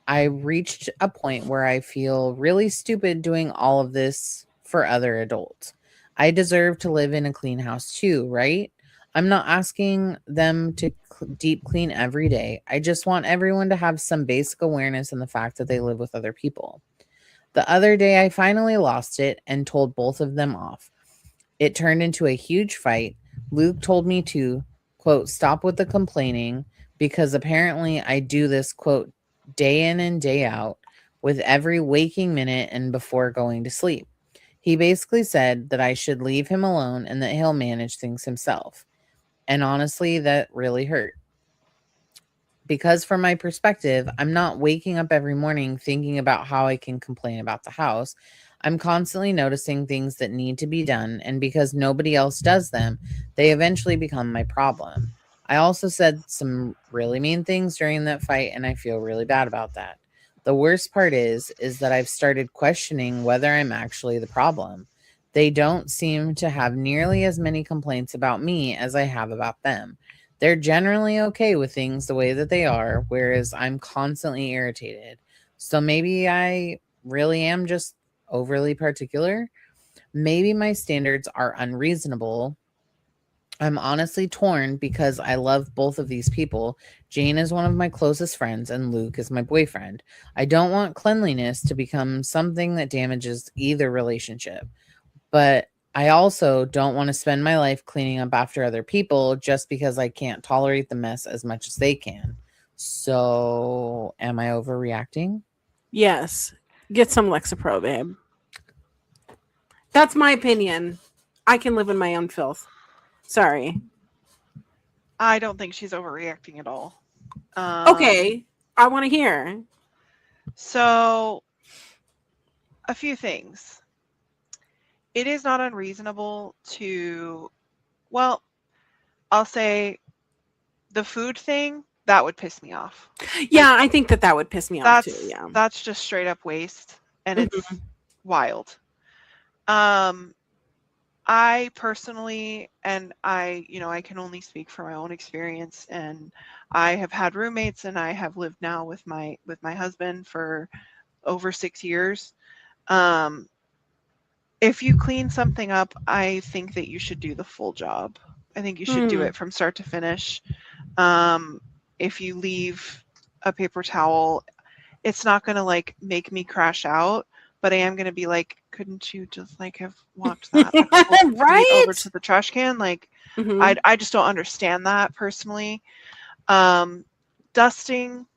I reached a point where I feel really stupid doing all of this for other adults. I deserve to live in a clean house too, right? I'm not asking them to deep clean every day. I just want everyone to have some basic awareness in the fact that they live with other people. The other day, I finally lost it and told both of them off. It turned into a huge fight. Luke told me to, quote, stop with the complaining because apparently I do this, quote, day in and day out with every waking minute and before going to sleep. He basically said that I should leave him alone and that he'll manage things himself. And honestly, that really hurt. Because from my perspective, I'm not waking up every morning thinking about how I can complain about the house. I'm constantly noticing things that need to be done, and because nobody else does them, they eventually become my problem. I also said some really mean things during that fight, and I feel really bad about that. The worst part is that I've started questioning whether I'm actually the problem. They don't seem to have nearly as many complaints about me as I have about them. They're generally okay with things the way that they are, whereas I'm constantly irritated. So maybe I really am just overly particular. Maybe my standards are unreasonable. I'm honestly torn because I love both of these people. Jane is one of my closest friends, and Luke is my boyfriend. I don't want cleanliness to become something that damages either relationship. But I also don't want to spend my life cleaning up after other people just because I can't tolerate the mess as much as they can. So, am I overreacting?
Yes. Get some Lexapro, babe. That's my opinion. I can live in my own filth. Sorry.
I don't think she's overreacting at all.
Okay. I want to hear.
So, a few things. It is not unreasonable to, well, I'll say the food thing, that would piss me off.
Yeah, I think that would piss me off too. Yeah.
That's just straight up waste, and
Mhm.
it's wild. I personally, and I can only speak from my own experience, and I have had roommates, and I have lived now with my husband for over 6 years. Um, if you clean something up, I think that you should do the full job. I think you should do it from start to finish. If you leave a paper towel, it's not going to like make me crash out, but I am going to be like, couldn't you just like have walked that a couple feet over
Right?
to the trash can? Like,
Mhm.
I just don't understand that personally. Dusting,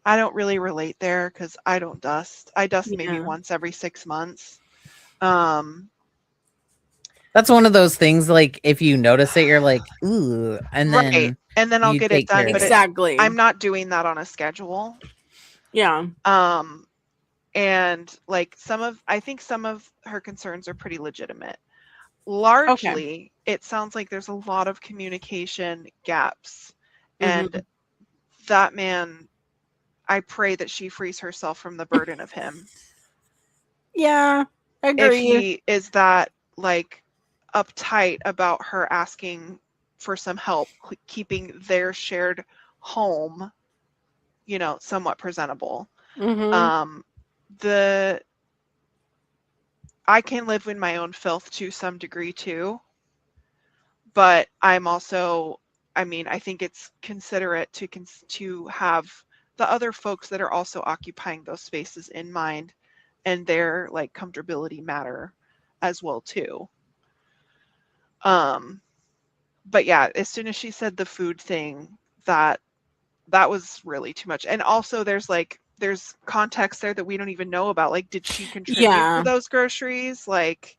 I don't really relate there because I don't dust. I dust maybe
Yeah.
once every 6 months. Um,
That's one of those things like if you notice it, you're like, ooh, and
right.
then
And then I'll
you
get it
take care
done,
of
but
it.
Exactly.
I'm not doing that on a schedule.
Yeah.
And like I think some of her concerns are pretty legitimate.
Okay.
Largely, it sounds like there's a lot of communication gaps. And
Mhm.
that man, I pray that she frees herself from the burden of him.
Yeah.
If
Agreed.
he is that like uptight about her asking for some help keeping their shared home, somewhat presentable.
Mhm.
Um, the I can live in my own filth to some degree too, but I'm also, I think it's considerate to have the other folks that are also occupying those spaces in mind, and their like comfortability matter as well too. Um, but yeah, as soon as she said the food thing, that was really too much. And also there's context there that we don't even know about. Like, did she contribute for
Yeah.
those groceries? Like,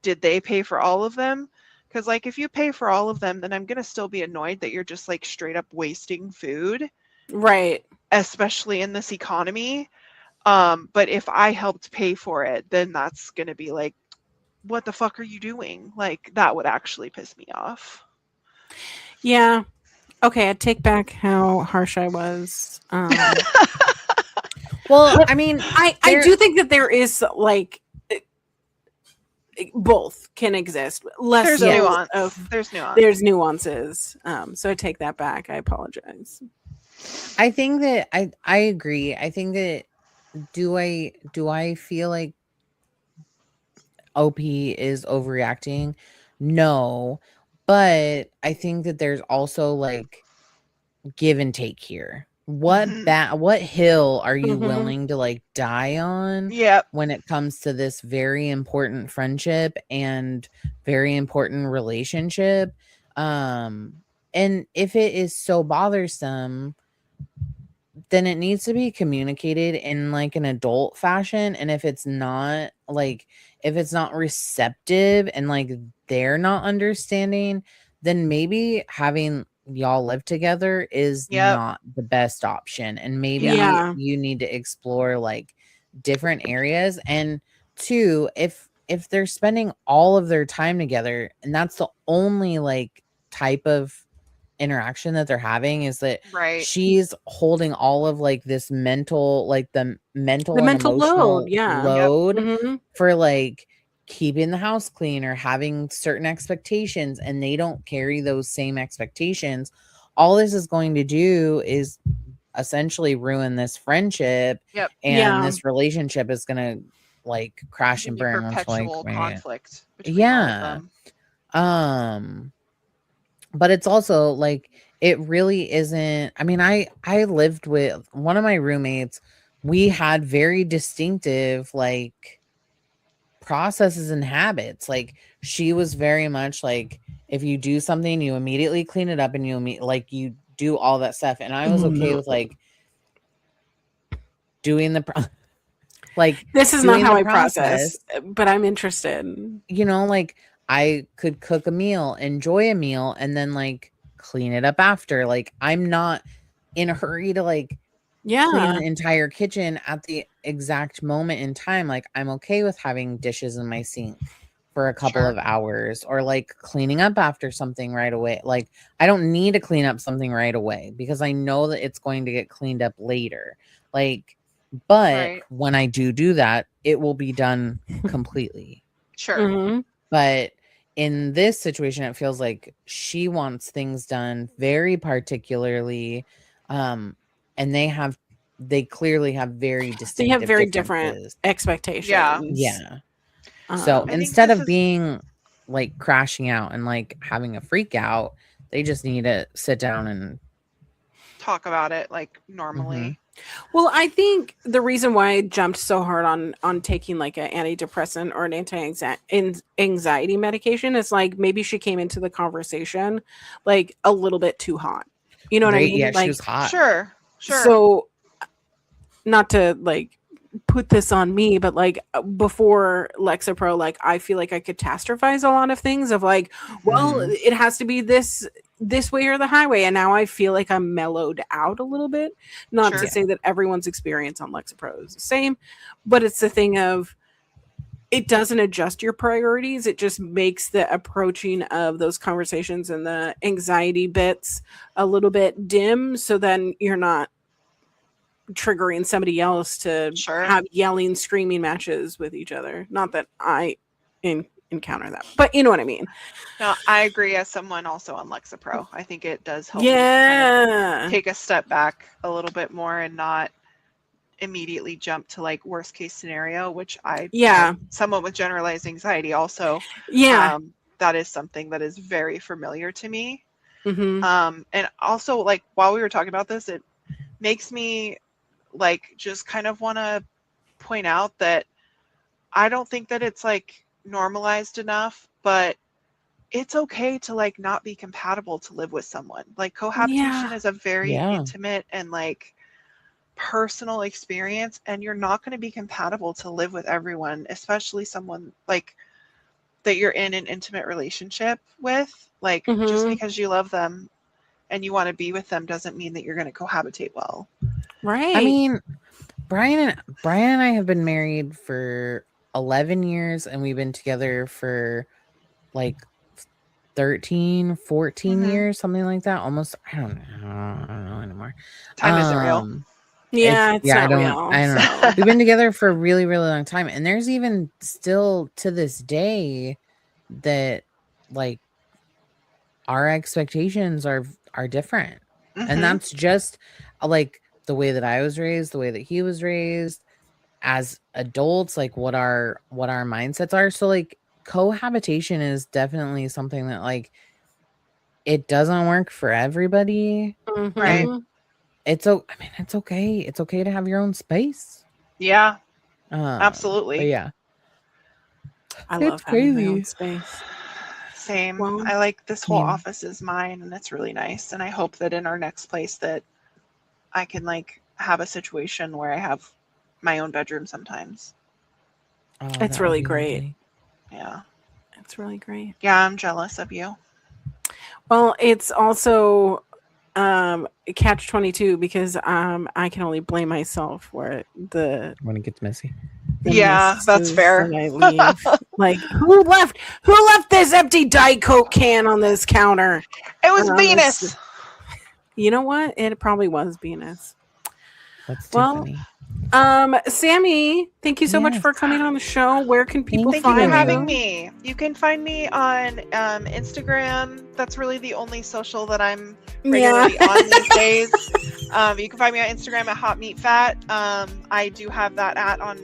did they pay for all of them? Because like if you pay for all of them, then I'm gonna still be annoyed that you're just like straight up wasting food,
Right.
especially in this economy. But if I helped pay for it, then that's gonna be like, what the fuck are you doing? Like, that would actually piss me off.
Yeah. Okay, I take back how harsh I was.
Well,
But
I mean,
I do think that there is like both can exist. Less
There's
so
yes.
nuance.
of
There's nuance.
there's nuances. So I take that back. I apologize.
I think that I agree. I think that do I feel like OP is overreacting? No. But I think that there's also like give and take here.
Mhm.
What hill are you
Mhm.
willing to like die on
Yep.
when it comes to this very important friendship and very important relationship? Um and if it is so bothersome, then it needs to be communicated in like an adult fashion. And if it's not like, if it's not receptive and like they're not understanding, then maybe having y'all live together is
Yep.
not the best option. And
Yeah.
maybe
Yeah.
you need to explore like different areas. And two, if they're spending all of their time together and that's the only like type of interaction that they're having, is that
Right.
she's holding all of like this mental, like the
The
mental and
mental load.
emotional
Yeah.
Yep.
load
Mhm.
for like keeping the house clean or having certain expectations, and they don't carry those same expectations. All this is going to do is essentially ruin this friendship,
Yep.
and
Yeah.
this relationship is going to like crash and
Be
burn once like
perpetual
man.
conflict between all of
Yeah.
them.
um but it's also like it really isn't. I mean, I lived with one of my roommates. We had very distinctive like processes and habits. Like she was very much like, if you do something, you immediately clean it up and like you do all that stuff. And I was okay
No.
with like doing like
This is not
doing
how
the
I process,
process.
but I'm interested.
Like I could cook a meal, enjoy a meal, and then like clean it up after. Like I'm not in a hurry to like clean
Yeah.
the entire kitchen at the exact moment in time. Like I'm okay with having dishes in my sink for a couple of
Sure.
hours, or like cleaning up after something right away. Like I don't need to clean up something right away because I know that it's going to get cleaned up later. Like, but
Right.
when I do that, it will be done completely.
Sure.
Mhm.
But in this situation, it feels like she wants things done very particularly. Um, and they clearly have very
They have
distinctive
very different
differences.
Yeah.
expectations.
Yeah. So
I
Um,
think
instead
this
of
is
being like crashing out and like having a freak out, they just need to sit down and
talk about it like
mhm.
normally.
well, I think the reason why I jumped so hard on taking like an antidepressant or an anxiety medication is like maybe she came into the conversation like a little bit too hot. You know what I
Right. Yeah,
mean?
she was
Like
hot.
Sure. Sure.
so not to like put this on me, but like before Lexapro, like I feel like I catastrophize a lot of things of like, well,
Mhm.
it has to be this way or the highway. And now I feel like I'm mellowed out a little bit. Not to
Sure.
Yeah.
say that everyone's experience on Lexapro is the same, but it's the thing of it doesn't adjust your priorities. It just makes the approaching of those conversations and the anxiety bits a little bit dim. So then you're not triggering somebody else to
Sure.
have yelling, screaming matches with each other. Not that I encounter that, but you know what I mean.
No, I agree as someone also on Lexapro. I think it does help me to kind of
Yeah.
take a step back a little bit more and not immediately jump to like worst case scenario, which
Yeah.
someone with generalized anxiety also,
Yeah.
that is something that is very familiar to me.
Mm-hmm.
And also like while we were talking about this, it makes me like just kind of want to point out that I don't think that it's like normalized enough, but it's okay to like not be compatible to live with someone. Like cohabitation
Yeah.
is a very
Yeah.
intimate and like personal experience, and you're not going to be compatible to live with everyone, especially someone like that you're in an intimate relationship with. Like just
Mm-hmm.
because you love them and you want to be with them doesn't mean that you're going to cohabitate well.
I
Right.
mean, Brian and I have been married for 11 years, and we've been together for like 13, 14
Mhm.
years, something like that. Almost, I don't know anymore.
Time isn't real.
Yeah, it's
I
not
don't
real.
know. We've been together for a really, really long time. And there's even still to this day that like our expectations are different.
Mhm.
And that's just like the way that I was raised, the way that he was raised as adults, like what our mindsets are. So like cohabitation is definitely something that like it doesn't work for everybody.
Right.
Mhm.
It's okay. It's okay to have your own space.
Yeah,
But
absolutely.
yeah.
I
It's
love having my own
crazy.
space.
Same.
Well,
I like this whole
same.
office is mine, and it's really nice. And I hope that in our next place that I can like have a situation where I have my own bedroom sometimes.
Oh,
it's
that would
really
be
great.
lovely.
Yeah.
It's really great.
Yeah, I'm jealous of you.
Well, it's also catch 22 because I can only blame myself for
When it gets messy.
the
Yeah, that's
messes
fair.
that I leave. Like who left this empty Diet Coke can on this counter?
It was
On this-
Venus.
You know what? It probably was Venus.
That's too
Well,
funny.
Sammy, thank you so much
Yes.
for coming on the show. Where can people
Thank you
find
for having
you?
me. You can find me on Instagram. That's really the only social that I'm regularly on these days. You can find me on Instagram at Hot Meat Fat. I do have that on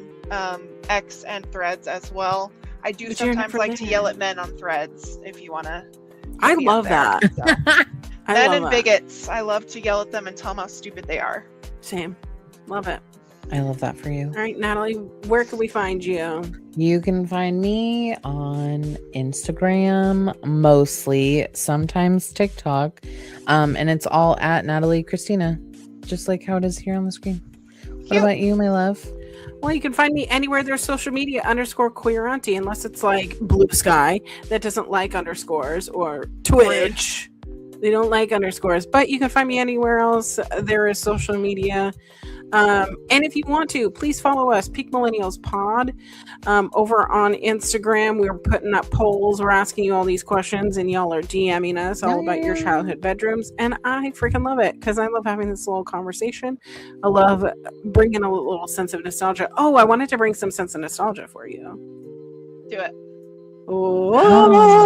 X and Threads as well. I do
But you're
sometimes
never
like to
there.
yell at men on Threads if you want to.
I love that. I
Men
love
and
that.
bigots. I love to yell at them and tell them how stupid they are.
Same. Love it.
I love that for you.
All right, Natalie, where can we find you?
You can find me on Instagram mostly, sometimes TikTok. And it's all at Natalie Christina, just like how it is here on the screen. What
Cute.
about you, my love?
Well, you can find me anywhere there's social media _queer auntie, unless it's like Blue Sky that doesn't like underscores, or Twitch. They don't like underscores, but you can find me anywhere else there is social media. And if you want to, please follow us, Peak Millennials Pod, over on Instagram. We're putting up polls. We're asking you all these questions, and y'all are DMing us all about your childhood bedrooms. And I freaking love it because I love having this little conversation. I love bringing a little sense of nostalgia. Oh, I wanted to bring some sense of nostalgia for you.
Do it.
Oh,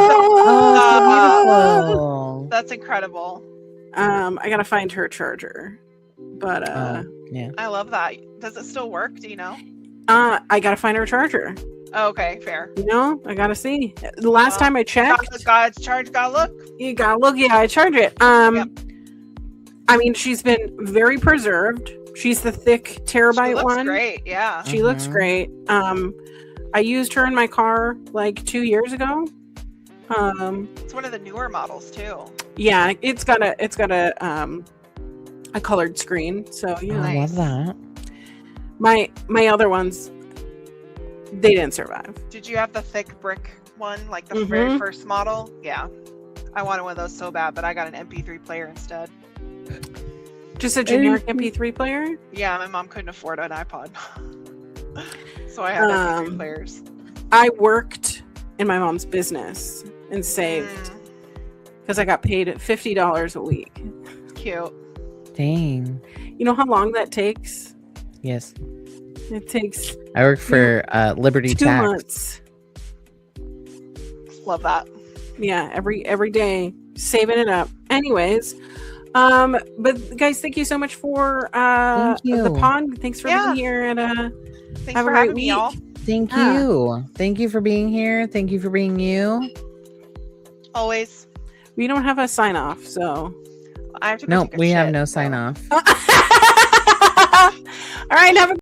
so beautiful.
That's incredible.
I gotta find her charger, but
Yeah.
I love that. Does it still work? Do you know?
I gotta find her charger.
Oh, okay, fair.
You know, I gotta see. The last time I checked,
God's charge. Gotta look.
you gotta look. Yeah, I charge it.
Yep.
I mean, she's been very preserved. She's the thick terabyte
She looks
one.
great. Yeah.
She looks great. I used her in my car like 2 years ago.
It's one of the newer models too.
Yeah, it's got a colored screen. So yeah,
I love that.
my other ones, they didn't survive.
Did you have the thick brick one, like the very first model? Yeah. I wanted one of those so bad, but I got an MP3 player instead.
Just a generic MP3 player?
Yeah, my mom couldn't afford an iPod. So I had MP3 players.
I worked in my mom's business and saved because I got paid $50 a week.
Cute.
Dang.
You know how long that takes?
Yes.
It takes
I work for Liberty
2
Tax.
months.
Love that.
Yeah, every day, saving it up. Anyways, but guys, thank you so much for
Thank you.
the pod. Thanks for being here, and
Thanks
have
for
a great
having me,
week.
y'all.
Thank
Yeah.
you. Thank you for being here. Thank you for being you.
Always.
We don't have a sign off, so
I have to go
Nope,
take a
we have
shit,
no
so.
sign off.
all right, have a